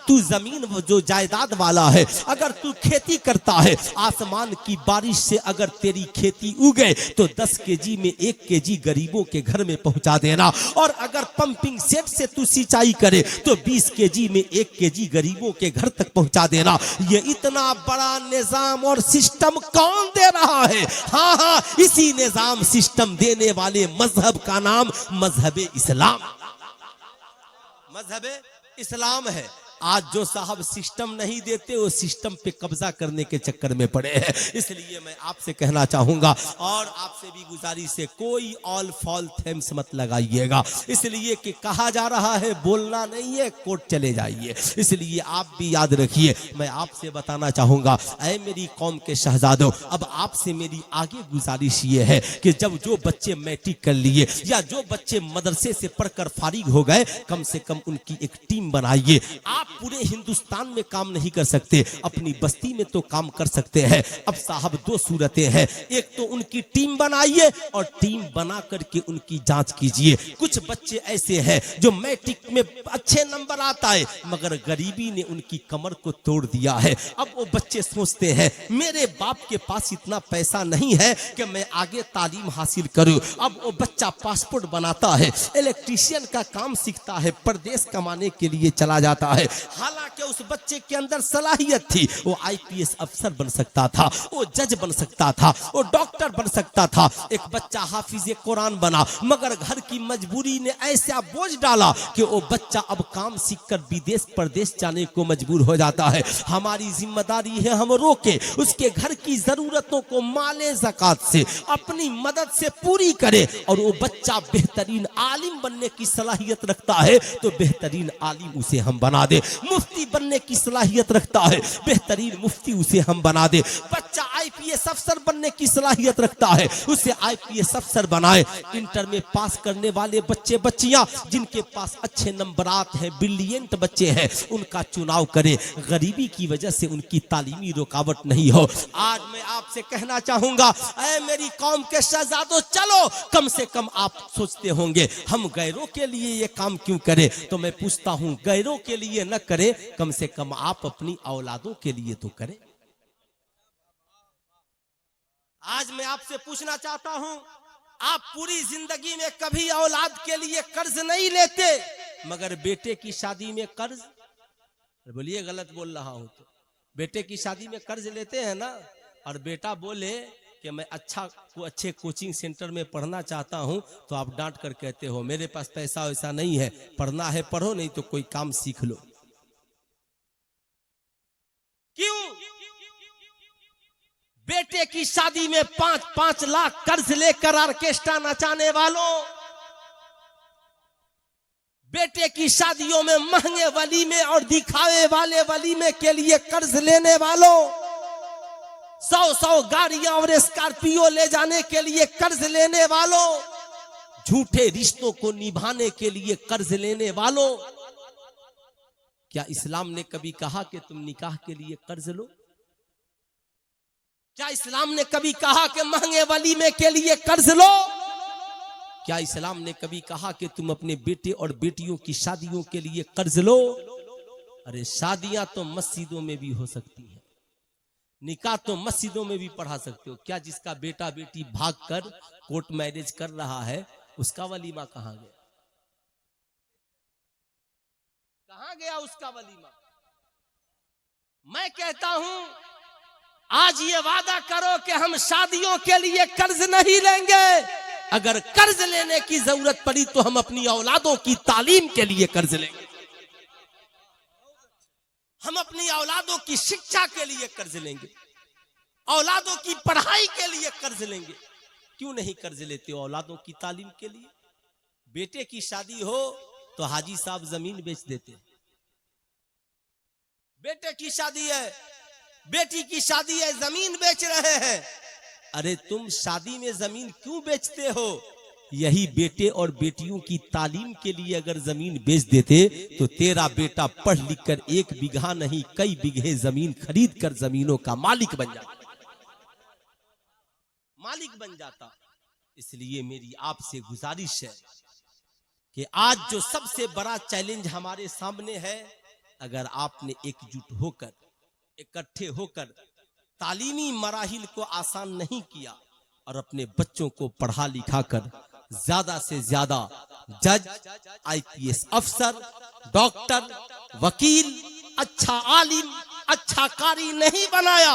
तू जमीन जो जायदाद वाला है, अगर तू खेती करता है, आसमान की बारिश से अगर तेरी खेती उगे तो 10 केजी में 1 केजी गरीबों के घर में पहुंचा देना, और अगर पंपिंग सेट से तू सिंचाई करे तो 20 केजी में 1 केजी गरीबों के घर तक पहुंचा देना। ये इतना बड़ा निजाम और सिस्टम कौन दे रहा है? हाँ, इसी निजाम सिस्टम देने वाले मजहब का नाम मजहबे इस्लाम, मजहबे इस्लाम है। आज जो साहब सिस्टम नहीं देते वो सिस्टम पे कब्जा करने के चक्कर में पड़े हैं। इसलिए मैं आपसे कहना चाहूंगा और आपसे भी गुजारिश है, कोई ऑल फॉल थेम्स मत लगाइएगा, इसलिए कि कहा जा रहा है बोलना नहीं है, कोर्ट चले जाइए। इसलिए आप भी याद रखिए, मैं आपसे बताना चाहूंगा, ऐ मेरी कौम के शहजादों, अब आपसे मेरी आगे गुजारिश ये है कि जब जो बच्चे मैट्रिक कर लिए या जो बच्चे मदरसे से पढ़कर फारिग हो गए, कम से कम उनकी एक टीम बनाइए। आप पूरे हिंदुस्तान में काम नहीं कर सकते, अपनी बस्ती में तो काम कर सकते हैं। अब साहब 2 सूरतें हैं, एक तो उनकी टीम बनाइए और टीम बना करके उनकी जांच कीजिए। कुछ बच्चे ऐसे हैं जो मैट्रिक में अच्छे नंबर आता है मगर गरीबी ने उनकी कमर को तोड़ दिया है। अब वो बच्चे सोचते हैं मेरे बाप के पास इतना पैसा नहीं है कि मैं आगे तालीम हासिल करूं। अब वो बच्चा पासपोर्ट बनाता है, इलेक्ट्रीशियन का काम सीखता है, परदेश कमाने के लिए चला जाता है। हालांकि उस बच्चे के अंदर सलाहियत थी, वो आईपीएस अफसर बन सकता था, वो जज बन सकता था, वो डॉक्टर बन सकता था। एक बच्चा हाफिज कुरान बना, मगर घर की मजबूरी ने ऐसा बोझ डाला कि वो बच्चा अब काम सीखकर विदेश प्रदेश जाने को मजबूर हो जाता है। हमारी जिम्मेदारी है हम रोके, उसके घर की जरूरतों को माले ज़कात से अपनी मदद से पूरी करे, और वो बच्चा बेहतरीन आलिम बनने की सलाहियत रखता है तो बेहतरीन आलिम उसे हम बना दे। मुफ्ती बनने की सलाहियत रखता है, बेहतरीन मुफ्ती उसे हम बना दे। बच्चा आईपीएस अफसर बनने की सलाहियत रखता है, उसे आईपीएस अफसर बनाए। इंटर में पास करने वाले बच्चे बच्चियां जिनके पास अच्छे नंबरात हैं, ब्रिलियंट बच्चे हैं, उनका चुनाव करें। गरीबी की वजह से उनकी तालीमी रुकावट नहीं हो। आज मैं आपसे कहना चाहूंगा, ऐ मेरी कौम के शहजादों, चलो, कम से कम आप सोचते होंगे हम गैरों के लिए ये काम क्यों करें, तो मैं पूछता हूं, गैरों के लिए न करें, कम से कम आप अपनी औलादों के लिए तो करें। आज मैं आपसे पूछना चाहता हूं, आप पूरी जिंदगी में कभी औलाद के लिए कर्ज नहीं लेते, मगर बेटे की शादी में कर्ज, बोलिए गलत बोल रहा हूं तो, बेटे की शादी में कर्ज लेते हैं ना, और बेटा बोले कि मैं अच्छे कोचिंग सेंटर में पढ़ना चाहता हूं, तो आप डांट कर कहते हो मेरे पास पैसा वैसा नहीं है, पढ़ना है पढ़ो, नहीं तो कोई काम सीख लो। क्यों? बेटे की शादी में 5-5 लाख कर्ज लेकर ऑर्केस्ट्रा नचाने वालों, बेटे की शादियों में महंगे वलीमे और दिखावे वाले वलीमे के लिए कर्ज लेने वालों, 100-100 गाड़ियां और स्कॉर्पियो ले जाने के लिए कर्ज लेने वालों, झूठे रिश्तों को निभाने के लिए कर्ज लेने वालों, क्या इस्लाम ने कभी कहा कि तुम निकाह के लिए कर्ज लो? क्या इस्लाम ने कभी कहा कि महंगे वलीमे के लिए कर्ज लो? क्या इस्लाम ने कभी कहा कि तुम अपने बेटे और बेटियों की शादियों के लिए कर्ज लो? अरे शादियां तो मस्जिदों में भी हो सकती हैं, निकाह तो मस्जिदों में भी पढ़ा सकते हो। क्या जिसका बेटा बेटी भागकर कोर्ट मैरिज कर रहा है, उसका वलीमा कहां गया? कहां गया उसका वलीमा? मैं कहता हूं, आज ये वादा करो कि हम शादियों के लिए कर्ज नहीं लेंगे। अगर कर्ज लेने की जरूरत पड़ी तो हम अपनी औलादों की तालीम के लिए कर्ज लेंगे, हम अपनी औलादों की शिक्षा के लिए कर्ज लेंगे, औलादों की पढ़ाई के लिए कर्ज लेंगे। क्यों नहीं कर्ज लेते औलादों की तालीम के लिए? बेटे की शादी हो तो हाजी साहब जमीन बेच देते, बेटे की शादी है, बेटी की शादी है, जमीन बेच रहे हैं। अरे तुम शादी में जमीन क्यों बेचते हो? यही बेटे और बेटियों की तालीम के लिए अगर जमीन बेच देते तो तेरा बेटा पढ़ लिख कर 1 बीघा नहीं कई बीघे जमीन खरीद कर जमीनों का मालिक बन जाता, मालिक बन जाता। इसलिए मेरी आपसे गुजारिश है कि आज जो सबसे बड़ा चैलेंज हमारे सामने है, अगर आपने एकजुट होकर, इकट्ठे होकर तालीमी मराहिल को आसान नहीं किया और अपने बच्चों को पढ़ा लिखा कर ज्यादा से ज्यादा जज, आईपीएस अफसर, डॉक्टर, वकील, अच्छा आलिम, अच्छा कारी नहीं बनाया,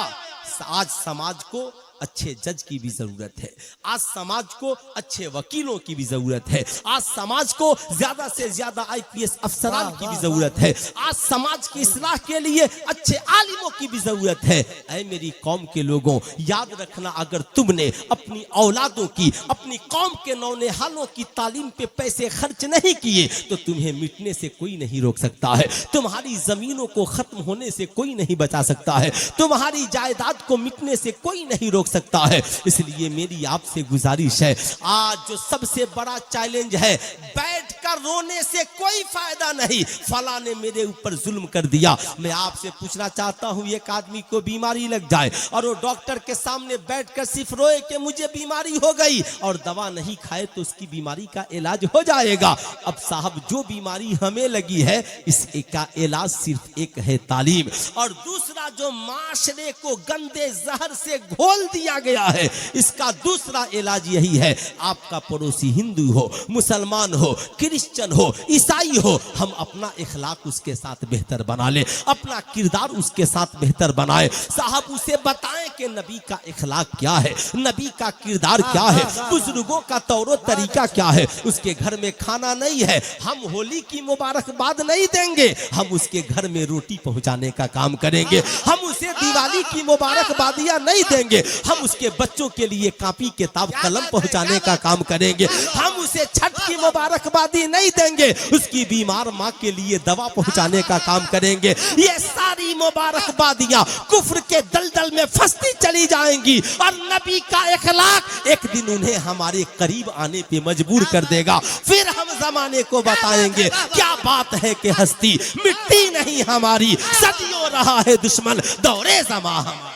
आज समाज को अच्छे जज की भी जरूरत है, आज समाज को अच्छे वकीलों की भी जरूरत है, आज समाज को ज्यादा से ज्यादा आईपीएस अफसरान की भी जरूरत है, आज समाज की इस्लाह के लिए अच्छे आलिमों की भी जरूरत है। ऐ मेरी कौम के लोगों, याद रखना, अगर तुमने अपनी औलादों की, अपनी कौम के नौनिहालों की तालीम पे पैसे खर्च नहीं किए तो तुम्हें मिटने से कोई नहीं रोक सकता है, तुम्हारी जमीनों को खत्म होने से कोई नहीं बचा सकता है, तुम्हारी जायदाद को मिटने से कोई नहीं रोक सकता है। इसलिए मेरी आपसे गुजारिश है, आज जो सबसे बड़ा चैलेंज है, बैठकर रोने से कोई फायदा नहीं, फला ने मेरे ऊपर जुल्म कर दिया। मैं आपसे पूछना चाहता हूं, एक आदमी को बीमारी लग जाए और वो डॉक्टर के सामने बैठकर सिर्फ रोए कि मुझे बीमारी हो गई और दवा नहीं खाए तो उसकी बीमारी का इलाज हो जाएगा। अब साहब, जो बीमारी हमें लगी है इसका इलाज सिर्फ एक है, तालीम, और दूसरा जो माशरे को गंदे जहर से घोल दिया गया है, इसका दूसरा इलाज यही है, आपका पड़ोसी हिंदू हो, मुसलमान हो, क्रिश्चियन हो, ईसाई हो, हम अपना इखलाक उसके साथ बेहतर बना ले, अपना किरदार उसके साथ बेहतर बनाए। साहब उसे बताएं कि नबी का इखलाक क्या है, नबी का किरदार क्या है, बुजुर्गों का तौर तरीका क्या है। उसके घर में खाना नहीं है, हम होली की मुबारकबाद नहीं देंगे, हम उसके घर में रोटी पहुंचाने का काम करेंगे। हम उसे दिवाली की मुबारकबादियां नहीं देंगे, हम उसके बच्चों के लिए कॉपी किताब कलम पहुंचाने का काम करेंगे। हम उसे छठ की मुबारकबादी नहीं देंगे, उसकी बीमार माँ के लिए दवा पहुंचाने का काम करेंगे। ये सारी मुबारकबादियां कुफ्र के दलदल में फंसती चली जाएंगी और नबी का इखलाक एक दिन उन्हें हमारे करीब आने पे मजबूर कर देगा। फिर हम जमाने को बताएंगे क्या बात है कि हस्ती मिट्टी नहीं हमारी, सदियों रहा है दुश्मन दौरे ज़मा हमारा।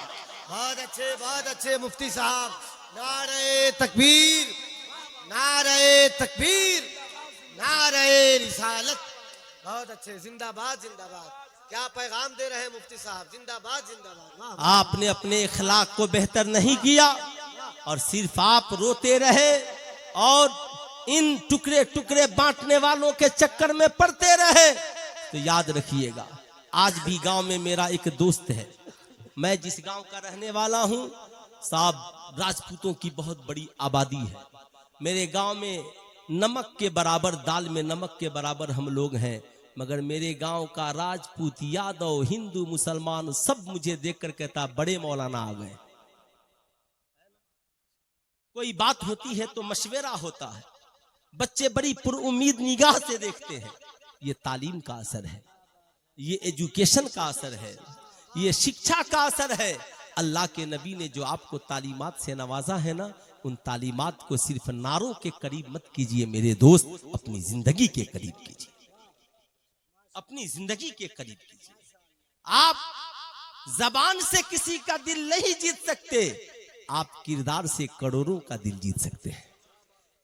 बहुत अच्छे मुफ्ती साहब। नारे तकबीर, नारे तकबीर, नारे रिसालत। बहुत अच्छे, जिंदाबाद जिंदाबाद। क्या पैगाम दे रहे हैं मुफ्ती साहब, जिंदाबाद जिंदाबाद। आपने अपने इखलाक को बेहतर नहीं किया और सिर्फ आप रोते रहे और इन टुकड़े टुकड़े बांटने वालों के चक्कर में पड़ते रहे। तो याद रखिएगा, आज भी गांव में मेरा एक दोस्त है, मैं जिस गांव का रहने वाला हूं साहब, राजपूतों की बहुत बड़ी आबादी है। मेरे गांव में नमक के बराबर, दाल में नमक के बराबर हम लोग हैं, मगर मेरे गांव का राजपूत, यादव, हिंदू, मुसलमान सब मुझे देखकर कहता बड़े मौलाना आ गए। कोई बात होती है तो मशवरा होता है, बच्चे बड़ी पुरुम्मीद निगाह से देखते हैं। ये तालीम का असर है, ये एजुकेशन का असर है, ये शिक्षा का असर है। अल्लाह के नबी ने जो आपको तालीमात से नवाजा है ना, उन तालीमात को सिर्फ नारों के करीब मत कीजिए मेरे दोस्त, अपनी जिंदगी के करीब कीजिए, अपनी जिंदगी के करीब कीजिए। आप जबान से किसी का दिल नहीं जीत सकते, आप किरदार से करोड़ों का दिल जीत सकते हैं,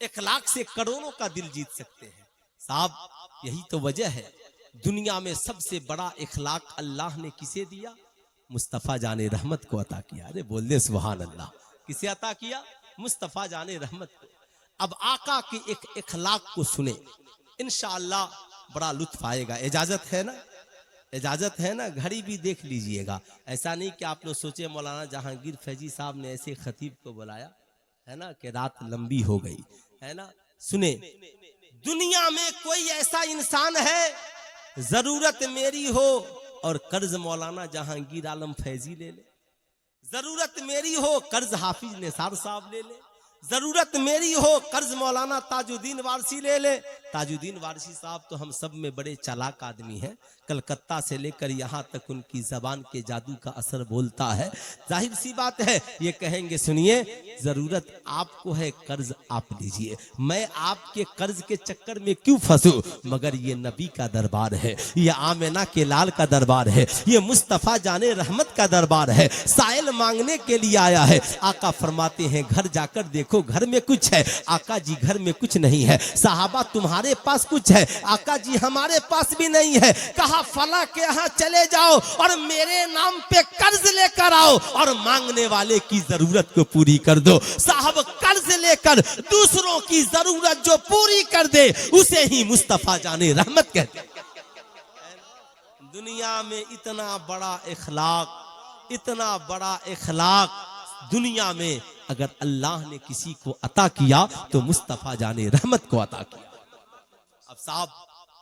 इखलाक से करोड़ों का दिल जीत सकते हैं। साहब यही तो वजह है, दुनिया में सबसे बड़ा इखलाक अल्लाह ने किसे दिया? मुस्तफ़ा जाने रहमत को अता किया। अरे बोल दे सुभान अल्लाह। किसे अता किया? मुस्तफ़ा जाने रहमत को। अब आका के एक इखलाक को सुने, इंशाअल्लाह बड़ा लुत्फ आएगा। इजाजत है ना? इजाजत है ना? घड़ी भी देख लीजिएगा। ऐसा नहीं कि आप लोग सोचे मौलाना जहांगीर फैजी साहब ने ऐसे खतीब को बुलाया है ना कि रात लंबी हो गई है ना। सुने, दुनिया में कोई ऐसा इंसान है जरूरत मेरी हो और कर्ज मौलाना जहांगीर आलम फैजी ले ले, जरूरत मेरी हो कर्ज हाफिज निसार साहब ले ले, जरूरत मेरी हो कर्ज मौलाना ताजुद्दीन वारसी ले ले। ताजुद्दीन वारसी साहब तो हम सब में बड़े चालाक आदमी हैं, कलकत्ता से लेकर यहाँ तक उनकी जबान के जादू का असर बोलता है। जाहिर सी बात है ये कहेंगे सुनिए जरूरत आपको है, कर्ज आप लीजिए, मैं आपके कर्ज के चक्कर में क्यों फंसूं। मगर ये नबी का दरबार है, ये आमिना के लाल का दरबार है, ये मुस्तफ़ा जाने रहमत का दरबार है। साइल मांगने के लिए आया है। आका फरमाते हैं घर जाकर देखो घर में कुछ है। आका जी घर में कुछ नहीं है। साहबा तुम्हारे पास कुछ है। आका जी हमारे पास भी नहीं है। कहा फला के यहाँ चले जाओ और मेरे नाम पे कर्ज लेकर आओ और मांगने वाले की जरूरत को पूरी कर दो। साहब कर्ज लेकर दूसरों की जरूरत जो पूरी कर दे उसे ही मुस्तफ़ा जाने रहमत कहते हैं। दुनिया में इतना बड़ा इखलाक, इतना बड़ा इखलाक दुनिया में अगर अल्लाह ने किसी को अता किया तो मुस्तफ़ा जाने रहमत को अता किया। अब साहब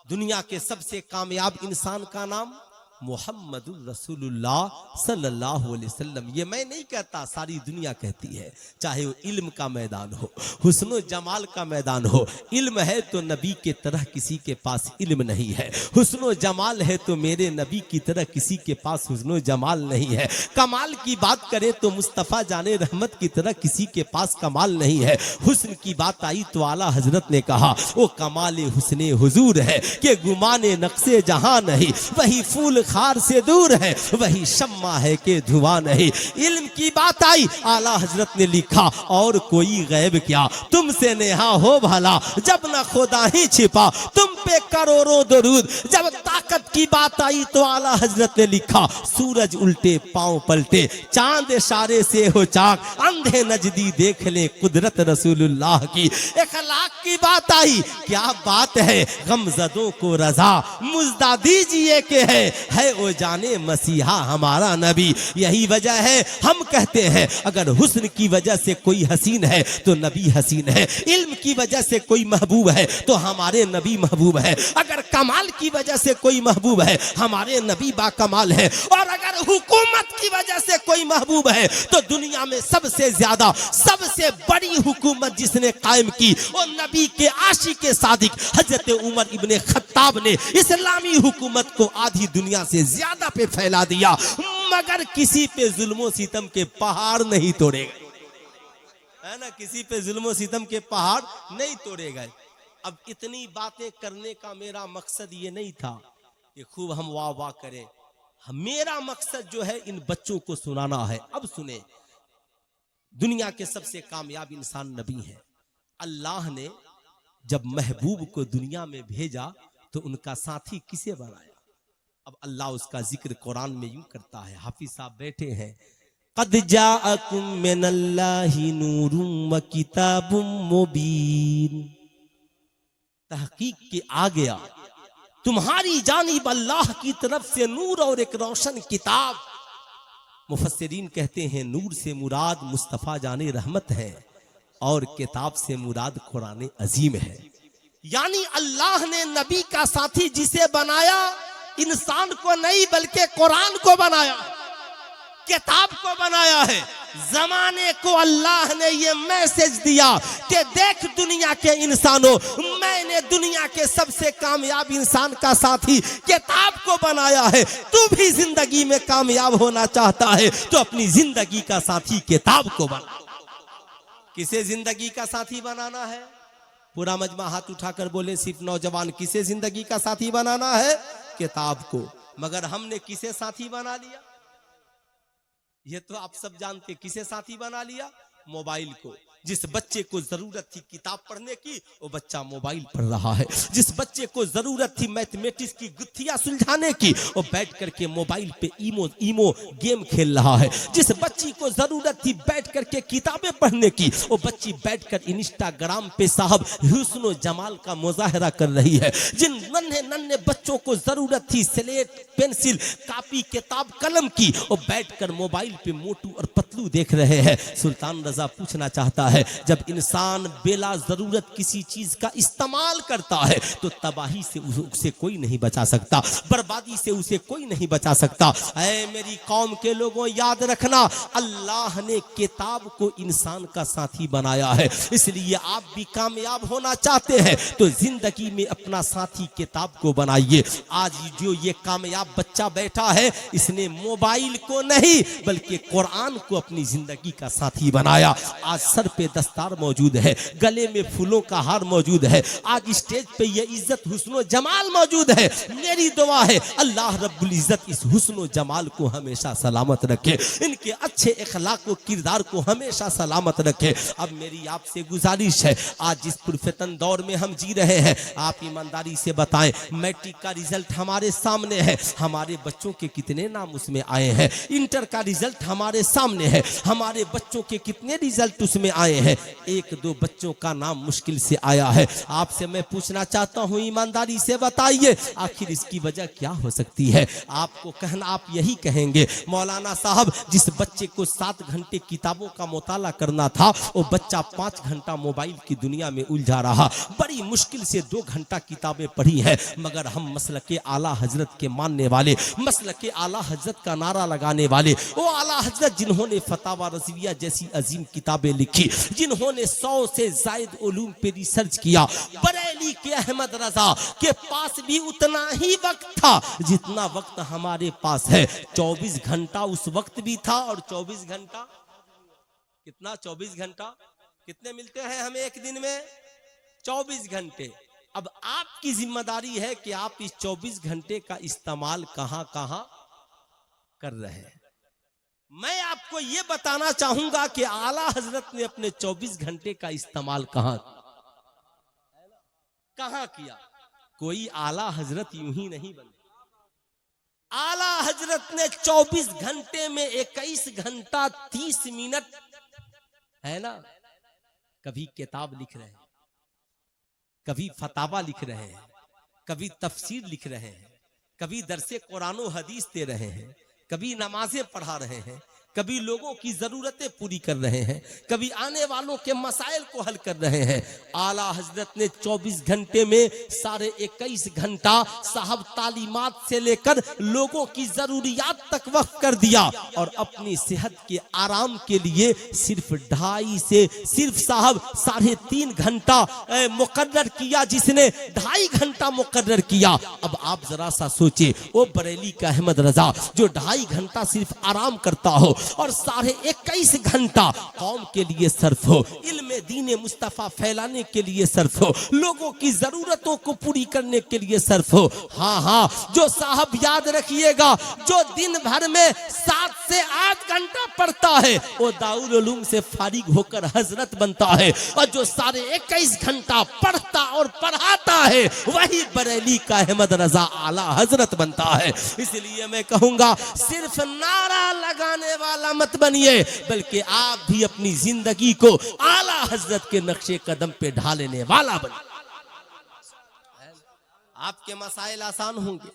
दुनिया के सबसे कामयाब इंसान का नाम मुहम्मदुर रसूलुल्लाह सल्लल्लाहु अलैहि वसल्लम। ये मैं नहीं कहता, सारी दुनिया कहती है। चाहे वो इल्म का मैदान हो, हुस्न जमाल का मैदान हो। इल्म है तो नबी के तरह किसी के पास इल्म नहीं है। हुस्न जमाल है तो मेरे नबी की तरह किसी के पास हुस्न जमाल नहीं है। कमाल की बात करें तो मुस्तफ़ा जाने रहमत की तरह किसी के पास कमाल नहीं है। हुस्न की बात आई तो आला हजरत ने कहा वो कमाल हुस्ने हुजूर है कि गुमाने नक्शे जहां नहीं, वही फूल खार से दूर है, वही शम्मा है कि धुआं नहीं। इल्म की बात आई, आला हजरत ने लिखा और कोई गैब क्या तुमसे नेहा हो भला, जब न खुदा ही छिपा तुम पे करोड़ों दरूद, जब तक बरकत की बात आई तो आला हजरत ने लिखा, सूरज उल्टे पांव पलटे, चांद इशारे से हो चाक, अंधे नजदी देख ले कुदरत रसूलुल्लाह की। इखलाक की बात आई, क्या बात है, गमजदों को रजा मुजदा दीजिए के है वो जाने मसीहा हमारा नबी। यही वजह है हम कहते हैं, अगर हुस्न की वजह से कोई हसीन है तो नबी हसीन है, इल्म की वजह से कोई महबूब है तो हमारे नबी महबूब है, अगर कमाल की वजह से कोई महबूब है हमारे नबी बाकमाल है, और अगर हुकूमत की वजह से कोई महबूब है तो दुनिया में सबसे ज्यादा सबसे बड़ी हुकूमत जिसने कायम की वो नबी के आशिक सादिक हजरत उमर इब्ने खत्ताब ने इस्लामी हुकूमत को आधी दुनिया से ज्यादा पे फैला दिया, मगर किसी पे जुल्मो सितम के पहाड़ नहीं तोड़े गए, है ना, किसी पे जुल्मो सितम के पहाड़ नहीं तोड़े गए। अब इतनी बातें करने का मेरा मकसद ये नहीं था कि खूब हम वाह वाह करें, मेरा मकसद जो है इन बच्चों को सुनाना है। अब सुने, दुनिया के सबसे कामयाब इंसान नबी है। अल्लाह ने जब महबूब को दुनिया में भेजा तो उनका साथी किसे बनाया? अब अल्लाह उसका जिक्र कुरान में यूं करता है, हाफिज साहब बैठे हैं, क़द जाअकुम मिनल्लाहि नूरुम व किताबुम मुबीन, तहकीक के आ गया तुम्हारी जानिब अल्लाह की तरफ से नूर और एक रोशन किताब। मुफस्सिरीन कहते हैं नूर से मुराद मुस्तफ़ा जाने रहमत है और किताब से मुराद कुरान अजीम है। यानी अल्लाह ने नबी का साथी जिसे बनाया इंसान को नहीं बल्कि कुरान को बनाया, किताब को बनाया है। जमाने को अल्लाह ने ये मैसेज दिया कि देख दुनिया के इंसानों, मैंने दुनिया के सबसे कामयाब इंसान का साथी किताब को बनाया है। तू भी जिंदगी में कामयाब होना चाहता है तो अपनी जिंदगी का साथी किताब को बना। किसे जिंदगी का साथी बनाना है? पूरा मजमा हाथ उठाकर बोले सिर्फ नौजवान, किसे जिंदगी का साथी बनाना है? किताब को। मगर हमने किसे साथी बना लिया? ये तो आप सब जानते, किसे साथी बना लिया? मोबाइल को। जिस बच्चे को जरूरत थी किताब पढ़ने की वो बच्चा मोबाइल पढ़ रहा है, जिस बच्चे को जरूरत थी मैथमेटिक्स की गुत्थियां सुलझाने की वो बैठ करके मोबाइल पे ईमो गेम खेल रहा है, जिस बच्ची को जरूरत थी बैठ करके किताबें पढ़ने की वो बच्ची बैठकर इंस्टाग्राम पे साहब हुस्न जमाल का मुजाहरा कर रही है, जिन नन्हे नन्हे बच्चों को जरूरत थी स्लेट पेंसिल कापी किताब कलम की वो बैठकर मोबाइल पे मोटू और पतलू देख रहे हैं। सुल्तान रजा पूछना चाहता है, जब इंसान बेला जरूरत किसी चीज का इस्तेमाल करता है तो तबाही से उसे कोई नहीं बचा सकता, बर्बादी से उसे कोई नहीं बचा सकता। ऐ मेरी कौम के लोगों याद रखना, अल्लाह ने किताब को इंसान का साथी बनाया है। इसलिए आप भी कामयाब होना चाहते हैं तो जिंदगी में अपना साथी किताब को बनाइए। आज जो ये कामयाब बच्चा बैठा है इसने मोबाइल को नहीं बल्कि कुरान को अपनी जिंदगी का साथी बनाया। आज सर पे दस्तार मौजूद है, गले में फूलों का हार मौजूद है, आज स्टेज पे ये इज्जत हुस्न जमाल मौजूद है। मेरी दुआ है अल्लाह रब्बुल इज्जत इस हुस्न जमाल को हमेशा सलामत रखे, इनके अच्छे इखलाक व किरदार को हमेशा सलामत रखे। अब मेरी आपसे गुजारिश है, आज जिस पुरफितन दौर में हम जी रहे हैं आप ईमानदारी से बताएं, मैट्रिक का रिजल्ट हमारे सामने है, हमारे बच्चों के कितने नाम उसमें आए हैं, इंटर का रिजल्ट हमारे सामने है, हमारे बच्चों के कितने रिजल्ट उसमें आए हैं, एक दो बच्चों का नाम मुश्किल से आया है। आपसे मैं पूछना चाहता हूं ईमानदारी से बताइए आखिर इसकी वजह क्या हो सकती है? आपको कहना आप यही कहेंगे मौलाना साहब जिस बच्चे को 7 घंटे किताबों का मुताला करना था वो बच्चा 5 घंटा मोबाइल की दुनिया में उलझा रहा, बड़ी मुश्किल से 2 घंटा किताबें पढ़ी है। मगर हम मसलके आला हजरत के मानने वाले, मसलके आला हजरत का नारा लगाने वाले, वो आला हजरत जिन्होंने फतावा रज़विया जैसी अजीम किताबें लिखी, जिन्होंने 100 से ज्यादा उलूम पे रिसर्च किया, बरेली के अहमद रजा के पास भी उतना ही वक्त था जितना वक्त हमारे पास है। 24 घंटा उस वक्त भी था और 24 घंटा कितना, 24 घंटा कितने मिलते हैं हमें एक दिन में? 24 घंटे। अब आपकी जिम्मेदारी है कि आप इस 24 घंटे का इस्तेमाल कहां कहां कर रहे हैं। मैं आपको यह बताना चाहूंगा कि आला हजरत ने अपने 24 घंटे का इस्तेमाल कहां किया। कोई आला हजरत यूं ही नहीं बने, आला हजरत ने 24 घंटे में 21 घंटा 30 मिनट, है ना, कभी किताब लिख रहे हैं, कभी फतावा लिख रहे हैं, कभी तफसीर लिख रहे हैं, कभी दरसे कुरान व हदीस दे रहे हैं, कभी नमाजें पढ़ा रहे हैं, कभी लोगों की जरूरतें पूरी कर रहे हैं, कभी आने वालों के मसाइल को हल कर रहे हैं। आला हजरत ने 24 घंटे में 21.5 घंटा साहब तालीमात से लेकर लोगों की जरूरियात तक वक्फ कर दिया और अपनी सेहत के आराम के लिए सिर्फ 2.5 से सिर्फ साहब 3.5 घंटा मुकर्रर किया, जिसने 2.5 घंटा मुकर्रर किया। अब आप जरा सा सोचे, वो बरेली का अहमद रजा जो 2.5 घंटा सिर्फ आराम करता हो और 21.5 घंटा कौम के लिए सर्फ हो, इल्म दीन मुस्तफा फैलाने के लिए सर्फ हो, लोगों की जरूरतों को पूरी करने के लिए सर्फ हो। हाँ हाँ, जो साहब याद रखिएगा, जो दिन भर में 7 से 8 घंटा पढ़ता है वो दाउल उलूम से फारिग होकर हजरत बनता है, और जो 21.5 घंटा पढ़ता और पढ़ाता है वही बरेली का अहमद रजा आला हजरत बनता है। इसलिए मैं कहूंगा, सिर्फ नारा लगाने वाला मत बनिए, बल्कि आप भी अपनी जिंदगी को आला हजरत के नक्शे कदम पे ढालने वाला बनिए। आपके मसाइल आसान होंगे।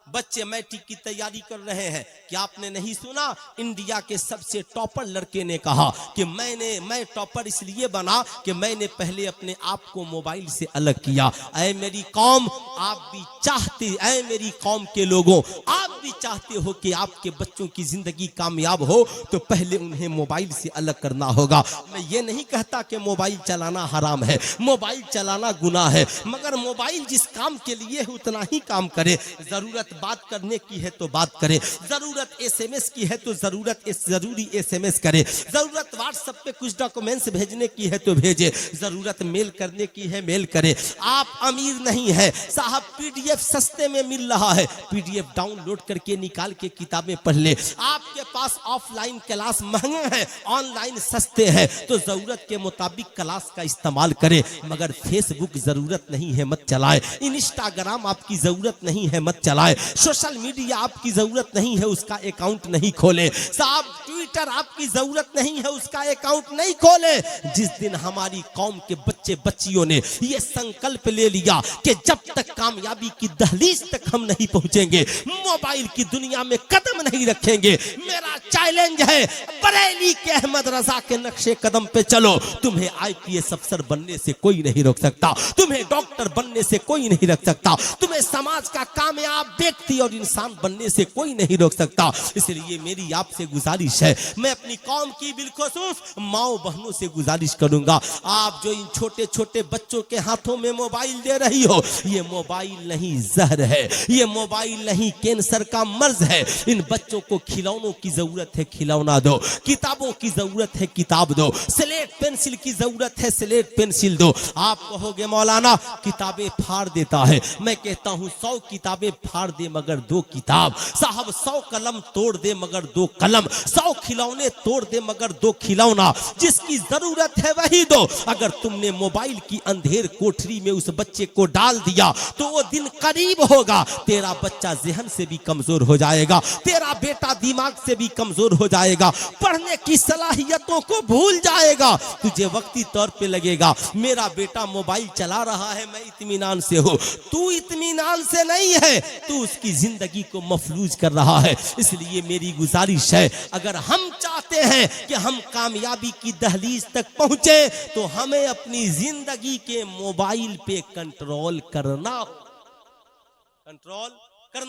बच्चे मैट्रिक की तैयारी कर रहे हैं, क्या आपने नहीं सुना इंडिया के सबसे टॉपर लड़के ने कहा कि मैं टॉपर इसलिए बना कि मैंने पहले अपने आप को मोबाइल से अलग किया। ऐ मेरी कौम, आप भी चाहते, ऐ मेरी कौम के लोगों, आप भी चाहते हो कि आपके बच्चों की जिंदगी कामयाब हो तो पहले उन्हें मोबाइल से अलग करना होगा। मैं ये नहीं कहता कि मोबाइल चलाना हराम है, मोबाइल चलाना गुनाह है, मगर मोबाइल जिस काम के लिए है उतना ही काम करे। जरूरत बात करने की है तो बात करे, जरूरत एसएमएस की है तो जरूरी एसएमएस करे, जरूरत व्हाट्सएप पे कुछ डॉक्यूमेंट्स भेजने की है तो भेजे, जरूरत मेल करने की है मेल करे। आप अमीर नहीं है साहब, पीडीएफ सस्ते में मिल रहा है, पीडीएफ डाउनलोड करके निकाल के किताबें पढ़ ले। आपके पास ऑफलाइन क्लास महंगे हैं, ऑनलाइन सस्ते हैं, तो जरूरत के मुताबिक क्लास का इस्तेमाल करे, मगर फेसबुक जरूरत नहीं है मत चलाए, इंस्टाग्राम आपकी जरूरत नहीं है मत चलाए, सोशल मीडिया आपकी जरूरत नहीं है उसका अकाउंट नहीं खोले, साहब ट्विटर आपकी जरूरत नहीं है उसका अकाउंट नहीं खोले। जिस दिन हमारी कौम के बच्चे बच्चियों ने ये संकल्प ले लिया कि जब तक कामयाबी की दहलीज तक हम नहीं पहुंचेंगे, मोबाइल की दुनिया में कदम नहीं रखेंगे, मेरा चैलेंज है, बरेली के अहमद रजा के नक्शे कदम पे चलो। तुम्हें आईपीएस अफसर बनने से कोई नहीं रोक सकता, तुम्हें डॉक्टर बनने से कोई नहीं रोक सकता, तुम्हें समाज का कामयाब व्यक्ति और इंसान बनने से कोई नहीं रोक सकता। इसलिए मेरी आपसे गुजारिश है, मैं अपनी कौम की बिलखुसूस माओ बहनों से गुजारिश करूंगा, आप जो इन छोटे छोटे बच्चों के हाथों में मोबाइल दे रही हो, ये मोबाइल नहीं जहर है, ये मोबाइल नहीं कैंसर का मर्ज है। इन बच्चों को खिलौनों की जरूरत है, खिलौना दो, किताबों की जरूरत है, किताब दो, स्लेट पेंसिल की जरूरत है, स्लेट पेंसिल दो। आप कहोगे मौलाना किताबें फाड़ देता है, मैं कहता हूं 100 किताबें फाड़ दे मगर 2 किताब, साहब 100 कलम तोड़ दे मगर 2 कलम, 100 खिलौने तोड़ दे मगर 2 खिलौना, जिसकी जरूरत है वही दो। अगर तुमने मोबाइल की अंधेर कोठरी में उस बच्चे को डाल दिया तो वो दिन करीब होगा, तेरा बच्चा ज़हन से भी कमजोर हो जाएगा, तेरा बेटा दिमाग से भी कमजोर हो जाएगा, पढ़ने की सलाहियतों को भूल जाएगा, तुझे वक्ती तौर पे लगेगा मेरा बेटा मोबाइल चला रहा है, मैं इत्मीनान से हूं, तू इत्मीनान से नहीं है, तू उसकी जिंदगी को मफलूज कर रहा है। इसलिए मेरी गुजारिश है, अगर हम चाहते हैं कि हम कामयाबी की दहलीज तक पहुंचे तो हमें अपनी जिंदगी के मोबाइल पे कंट्रोल करना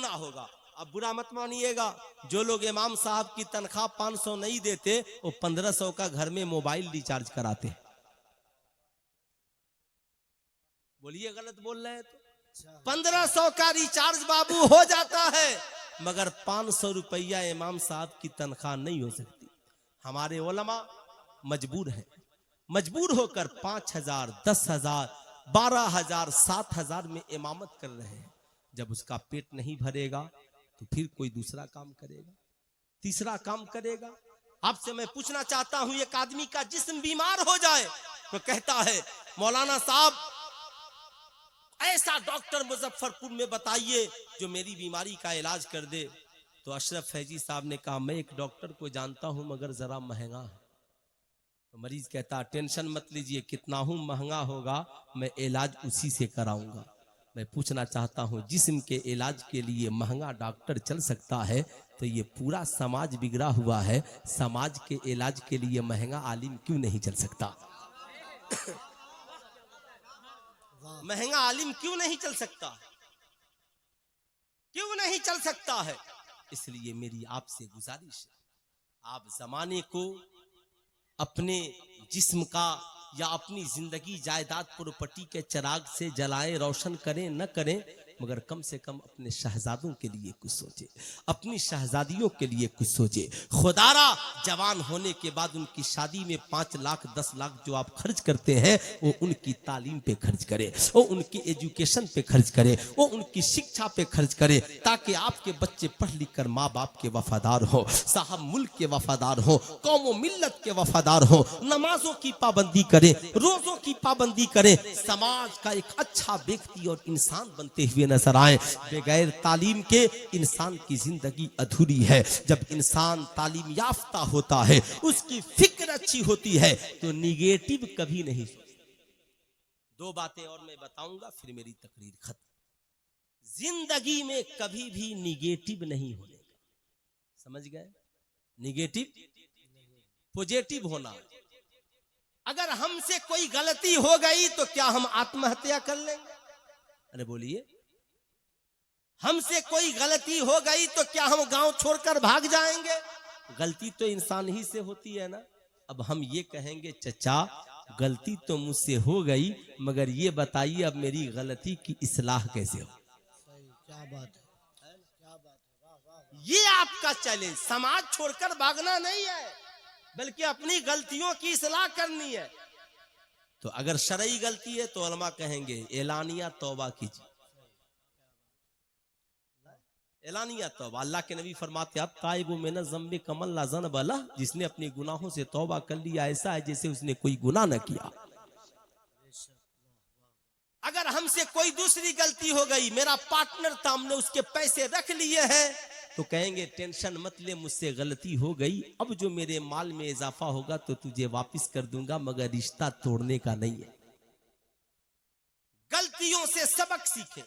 होगा। अब बुरा मत मानिएगा, जो लोग इमाम साहब की तनख्वाह 500 नहीं देते वो 1500 का घर में मोबाइल रिचार्ज कराते हैं। बोलिए गलत बोल रहे हैं तो 1500 का रिचार्ज बाबू हो जाता है, मगर 500 रुपया इमाम साहब की तनख्वाह नहीं हो सकती। हमारे उलमा मजबूर हैं, मजबूर होकर 5000, 10,000, 12,000, 7,000 में इमामत कर रहे हैं। जब उसका पेट नहीं भरेगा तो फिर कोई दूसरा काम करेगा, तीसरा काम करेगा। आपसे मैं पूछना चाहता हूं, एक आदमी का जिस्म बीमार हो जाए तो कहता है मौलाना साहब ऐसा डॉक्टर मुजफ्फरपुर में बताइए जो मेरी बीमारी का इलाज कर दे। तो अशरफ फैजी साहब ने कहा मैं एक डॉक्टर को जानता हूं मगर जरा महंगा है। तो मरीज कहता टेंशन मत लीजिए, कितना हूं महंगा होगा, मैं इलाज उसी से कराऊंगा। मैं पूछना चाहता हूं जिस्म के इलाज के लिए महंगा डॉक्टर चल सकता है तो ये पूरा समाज बिगड़ा हुआ है, समाज के इलाज के लिए महंगा आलिम क्यों नहीं चल सकता? महंगा आलिम क्यों नहीं चल सकता? क्यों नहीं चल सकता है? इसलिए मेरी आपसे गुजारिश है, आप जमाने को अपने जिस्म का या अपनी जिंदगी जायदाद प्रॉपर्टी के चिराग से जलाएं, रोशन करें न करें, मगर कम से कम अपने शहजादों के लिए कुछ सोचे, अपनी शहजादियों के लिए कुछ सोचे। खुदारा जवान होने के बाद उनकी शादी में 5 लाख 10 लाख जो आप खर्च करते हैं वो उनकी तालीम पे खर्च करें, वो उनकी एजुकेशन पे खर्च करें, वो उनकी शिक्षा पे खर्च करें, ताकि आपके बच्चे पढ़ लिख कर माँ बाप के वफादार हो, साहब मुल्क के वफादार हो, कौम मिल्लत के वफादार हो, नमाजों की पाबंदी करें, रोजों की पाबंदी करें, समाज का एक अच्छा व्यक्ति और इंसान बनते हुए नजर आए। बगैर तालीम के इंसान की जिंदगी अधूरी है। जब इंसान तालीम याफ्ता होता है, उसकी फिक्र अच्छी होती है तो निगेटिव कभी नहीं सोचता। 2 बातें और मैं बताऊंगा फिर मेरी तकरीर खत्म। जिंदगी में कभी भी निगेटिव नहीं होने का, समझ गए? निगेटिव पॉजिटिव होना। अगर हमसे कोई गलती हो गई तो क्या हम आत्महत्या कर लेंगे? अरे बोलिए, हमसे कोई गलती हो गई तो क्या हम गांव छोड़कर भाग जाएंगे? गलती तो इंसान ही से होती है ना। अब हम ये कहेंगे चचा गलती तो मुझसे हो गई, मगर ये बताइए अब मेरी गलती की इस्लाह कैसे हो? क्या बात है, क्या बात है, वाह वाह। ये आपका चैलेंज, समाज छोड़कर भागना नहीं है, बल्कि अपनी गलतियों की इस्लाह करनी है। तो अगर शरई गलती है तो उलमा कहेंगे एलानिया तौबा कीजिए, एलानिया तौबा। अल्लाह के नबी फरमाते हैं ताइबु मिन ज़म्बि कमल ला ज़न्ब लह, जिसने अपने गुनाहों से तौबा कर लिया ऐसा है जैसे उसने कोई गुनाह न किया। अगर हमसे कोई दूसरी गलती हो गई, मेरा पार्टनर था, हमने उसके पैसे रख लिए हैं, तो कहेंगे टेंशन मत ले, मुझसे गलती हो गई, अब जो मेरे माल में इजाफा होगा तो तुझे वापस कर दूंगा, मगर रिश्ता तोड़ने का नहीं है। गलतियों से सबक सीखें।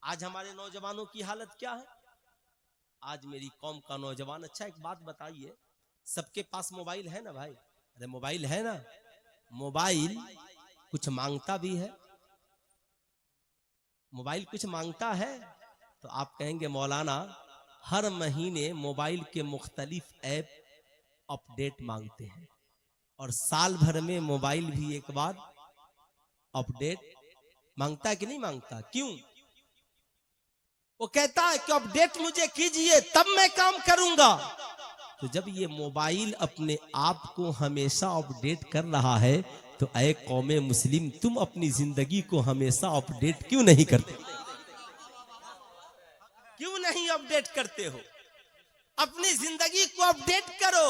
आज हमारे नौजवानों की हालत क्या है? आज मेरी कौम का नौजवान, अच्छा एक बात बताइए, सबके पास मोबाइल है ना भाई? अरे मोबाइल है ना, मोबाइल कुछ मांगता भी है, मोबाइल कुछ मांगता है। तो आप कहेंगे मौलाना हर महीने मोबाइल के मुख्तलिफ ऐप अपडेट मांगते हैं, और साल भर में मोबाइल भी एक बार अपडेट मांगता है कि नहीं मांगता? क्यों? वो कहता है कि अपडेट मुझे कीजिए तब मैं काम करूंगा। तो जब ये मोबाइल अपने आप को हमेशा अपडेट कर रहा है तो ऐ कौमे मुस्लिम, तुम अपनी जिंदगी को हमेशा अपडेट क्यों नहीं करते? क्यों नहीं अपडेट करते हो? अपनी जिंदगी को अपडेट करो।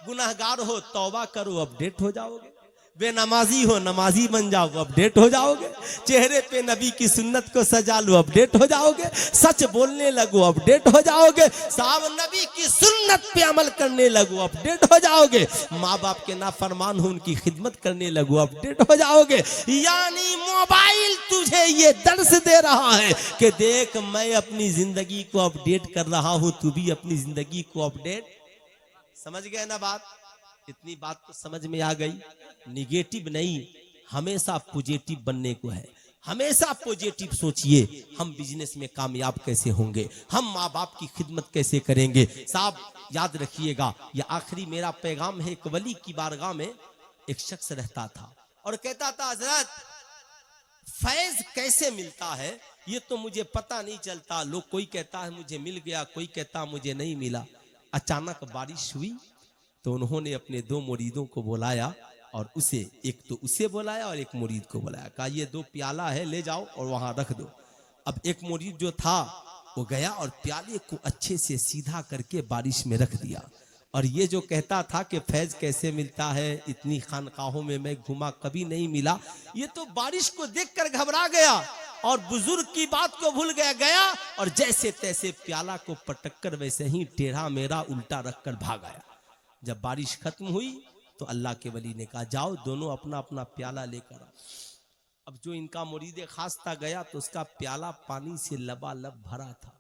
गुनाहगार हो तौबा करो, अपडेट हो जाओगे। बेनमाजी हो नमाजी बन जाओ, अपडेट हो जाओगे। चेहरे पे नबी की सुन्नत को सजा लो, अपडेट हो जाओगे। सच बोलने लगो, अपडेट हो जाओगे। साहब नबी की सुन्नत पे अमल करने लगो, अपडेट हो जाओगे। माँ बाप के नाफरमान हो उनकी खिदमत करने लगो, अपडेट हो जाओगे। यानी मोबाइल तुझे ये दर्श दे रहा है कि देख मैं अपनी जिंदगी को अपडेट कर रहा हूं, तू भी अपनी जिंदगी को अपडेट। समझ गए ना बात? इतनी बात तो समझ में आ गई। निगेटिव नहीं, हमेशा पॉजिटिव बनने को है। हमेशा पॉजिटिव सोचिए, हम बिजनेस में कामयाब कैसे होंगे, हम माँ बाप की खिदमत कैसे करेंगे। साहब याद रखिएगा, यह आखिरी मेरा पैगाम है। एक वली की बारगाह में एक शख्स रहता था और कहता था हजरत फैज कैसे मिलता है ये तो मुझे पता नहीं चलता। लोग कोई कहता है मुझे मिल गया, कोई कहता मुझे नहीं मिला। अचानक बारिश हुई तो उन्होंने अपने 2 मुरीदों को बुलाया और एक तो उसे बुलाया और एक मुरीद को बुलाया। कहा ये 2 प्याला है, ले जाओ और वहां रख दो। अब एक मुरीद जो था वो गया और प्याले को अच्छे से सीधा करके बारिश में रख दिया। और ये जो कहता था कि फैज कैसे मिलता है, इतनी खानकाहों में मैं घुमा कभी नहीं मिला, ये तो बारिश को देखकर घबरा गया और बुजुर्ग की बात को भूल गया और जैसे तैसे प्याला को पटककर वैसे ही टेढ़ा मेरा उल्टा रखकर भाग आया। जब बारिश खत्म हुई तो अल्लाह के वली ने कहा जाओ दोनों अपना अपना प्याला लेकर आओ। अब जो इनका मुरीद खास था गया तो उसका प्याला पानी से लबालब भरा था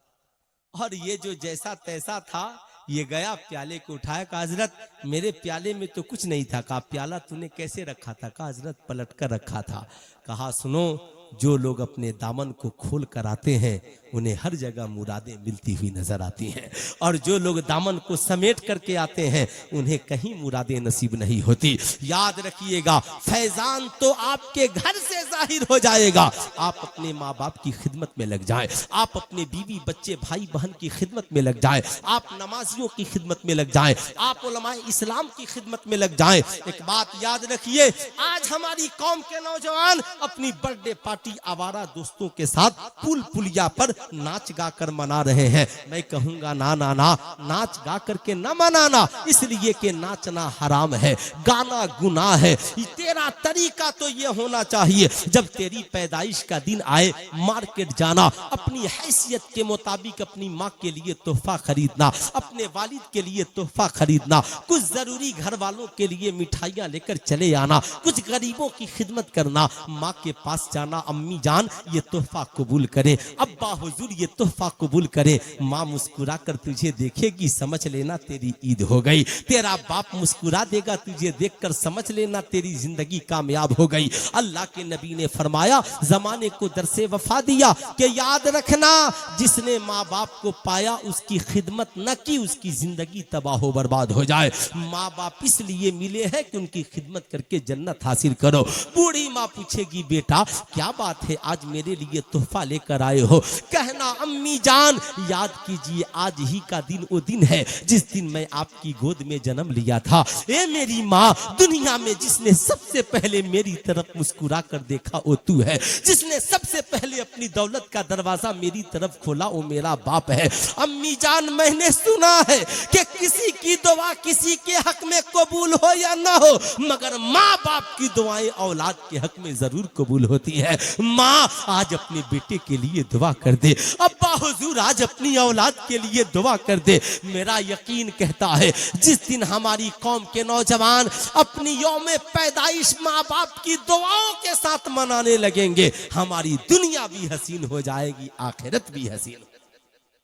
और ये जो जैसा तैसा था ये गया प्याले को उठाया। कहा हजरत मेरे प्याले में तो कुछ नहीं था। कहा प्याला तूने कैसे रखा था? कहा हजरत पलट कर रखा था। कहा सुनो, जो लोग अपने दामन को खोल कर आते हैं उन्हें हर जगह मुरादें मिलती हुई नजर आती हैं और जो लोग दामन को समेट करके आते हैं उन्हें कहीं मुरादें नसीब नहीं होती। याद रखिएगा, फैजान तो आपके घर से जाहिर हो जाएगा। आप अपने माँ बाप की खिदमत में लग जाएं, आप अपने बीवी बच्चे भाई बहन की खिदमत में लग जाएं, आप नमाजियों की खिदमत में लग जाएं, आप उलमाए इस्लाम की खिदमत में लग जाएं। एक बात याद रखिए, आज हमारी कौम के नौजवान अपनी बर्थडे पार्टी आवारा दोस्तों के साथ पुल पुलिया पर नाच गा कर मना रहे हैं। मैं कहूंगा ना ना ना, नाच गा करके ना मनाना, इसलिए कि नाचना हराम है, गाना गुनाह है। तेरा तरीका तो ये होना चाहिए जब तेरी पैदाइश का दिन आए मार्केट जाना, अपनी हैसियत के मुताबिक अपनी माँ के लिए तोहफा खरीदना, अपने वालिद के लिए तोहफा खरीदना, कुछ जरूरी घर वालों के लिए मिठाइयाँ लेकर चले आना, कुछ गरीबों की खिदमत करना, माँ के पास जाना, अम्मी जान ये तोहफा कबूल करें, अब्बा हुजूर ये तोहफा कबूल करें। माँ मुस्कुरा कर तुझे देखेगी, समझ लेना तेरी ईद हो गई। तेरा बाप मुस्कुरा देगा तुझे देखकर, समझ लेना तेरी जिंदगी कामयाब हो गई। अल्लाह के नबी ने फरमाया, जमाने को दरसे वफा दिया कि याद रखना जिसने माँ बाप को पाया उसकी खिदमत न की उसकी जिंदगी तबाह बर्बाद हो जाए। माँ बाप इसलिए मिले हैं कि उनकी खिदमत करके जन्नत हासिल करो। बूढ़ी माँ पूछेगी बेटा क्या बात है आज मेरे लिए तोहफा लेकर आए हो? कहना अम्मी जान याद कीजिए आज ही का दिन वो दिन है जिस दिन मैं आपकी गोद में जन्म लिया था। ए मेरी माँ, दुनिया में जिसने सबसे पहले मेरी तरफ मुस्कुरा कर देखा वो तू है, जिसने सबसे पहले अपनी दौलत का दरवाजा मेरी तरफ खोला वो मेरा बाप है। अम्मी जान मैंने सुना है कि किसी की दुआ किसी के हक में कबूल हो या ना हो, मगर माँ बाप की दुआएं औलाद के हक में जरूर कबूल होती है। माँ आज अपने बेटे के लिए दुआ कर दे, अब्बा हुजूर आज अपनी औलाद के लिए दुआ कर दे। मेरा यकीन कहता है जिस दिन हमारी कौम के नौजवान अपनी यौम पैदाइश माँ बाप की दुआओं के साथ मनाने लगेंगे, हमारी दुनिया भी हसीन हो जाएगी, आखिरत भी हसीन।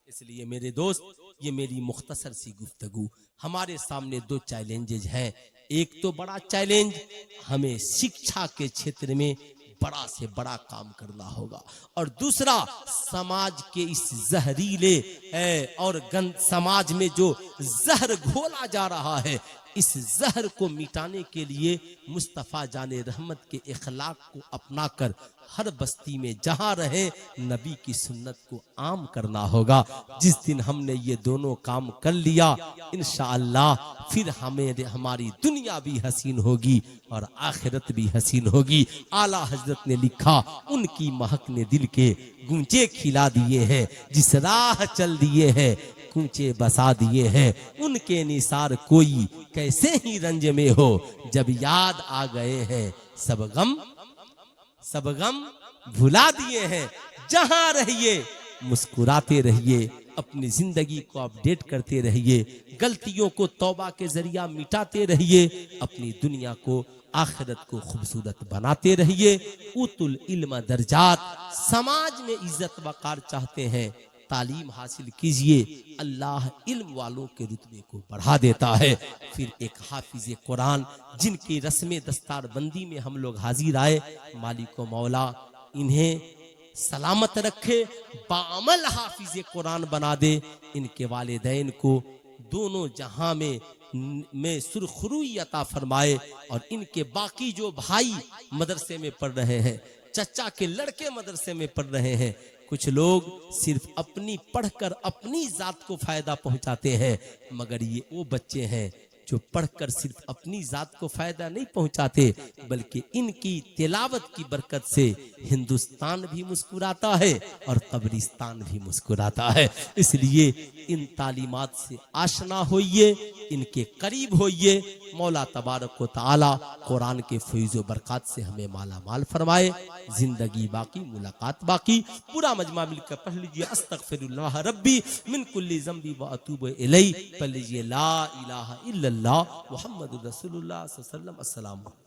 इसलिए मेरे दोस्त, ये मेरी मुख्तसर सी गुफ्तगू, हमारे सामने दो चैलेंजेज हैं। एक तो बड़ा चैलेंज, हमें शिक्षा के क्षेत्र में बड़ा से बड़ा काम करना होगा, और दूसरा समाज के इस जहरीले और गंद समाज में जो जहर घोला जा रहा है, इस जहर को मिटाने के लिए मुस्तफ़ा जाने रहमत के इखलाक को अपनाकर हर बस्ती में जहां रहे नबी की सुन्नत को आम करना होगा। जिस दिन हमने ये दोनों काम कर लिया इंशाअल्लाह फिर हमारी दुनिया भी हसीन होगी और आखिरत भी हसीन होगी। आला हजरत ने लिखा, उनकी महक ने दिल के गूंजे खिला दिए हैं, जिस राह चल दिए हैं कूचे बसा दिए हैं, उनके निसार कोई कैसे ही रंज में हो, जब याद आ गए हैं सब गम भुला दिए हैं। जहां रहिए मुस्कुराते रहिए, अपनी जिंदगी को अपडेट करते रहिए, गलतियों को तौबा के जरिया मिटाते रहिए, अपनी दुनिया को आखिरत को खूबसूरत बनाते रहिए। उतुल इल्म दर्जात, समाज में इज्जत वकार चाहते हैं, तालीम हासिल कीजिए, अल्लाह इल्म वालों के रुतबे को बढ़ा देता है। फिर एक हाफिज कुरान जिनकी रस्म दस्तार बंदी में हम लोग हाजिर आए, मालिक मौला इन्हें सलामत रखे, बाअमल हाफिज कुरान बना दे, इनके वालिदैन को दोनों जहां में सुरखरुई अता फरमाए, और इनके बाकी जो भाई मदरसे में पढ़ रहे हैं, चचा के लड़के मदरसे में पढ़ रहे हैं, कुछ लोग सिर्फ अपनी पढ़कर अपनी जात को फायदा पहुंचाते हैं, मगर ये वो बच्चे हैं जो पढ़कर सिर्फ अपनी जात को फायदा नहीं पहुंचाते, बल्कि इनकी तिलावत की बरकत से हिंदुस्तान भी मुस्कुराता है और कब्रिस्तान भी मुस्कुराता है। इसलिए इन तालीमात से आशना होइए, इनके करीब होइए। मौला तबारक व तआला कुरान के फैज़ व बरकत से हमें माला माल फरमाए। जिंदगी बाकी, मुलाकात बाकी। पूरा मजमा मिलकर पढ़ लीजिए, अस्तगफिरुल्लाह रब्बी मिन कुल्ली ज़ंबी व अतूबु इलैहि। पढ़ लीजिए ला इलाहा इल्लल्लाह मुहम्मदुर रसूलुल्लाह सल्लल्लाहु अलैहि वसल्लम। अस्सलाम।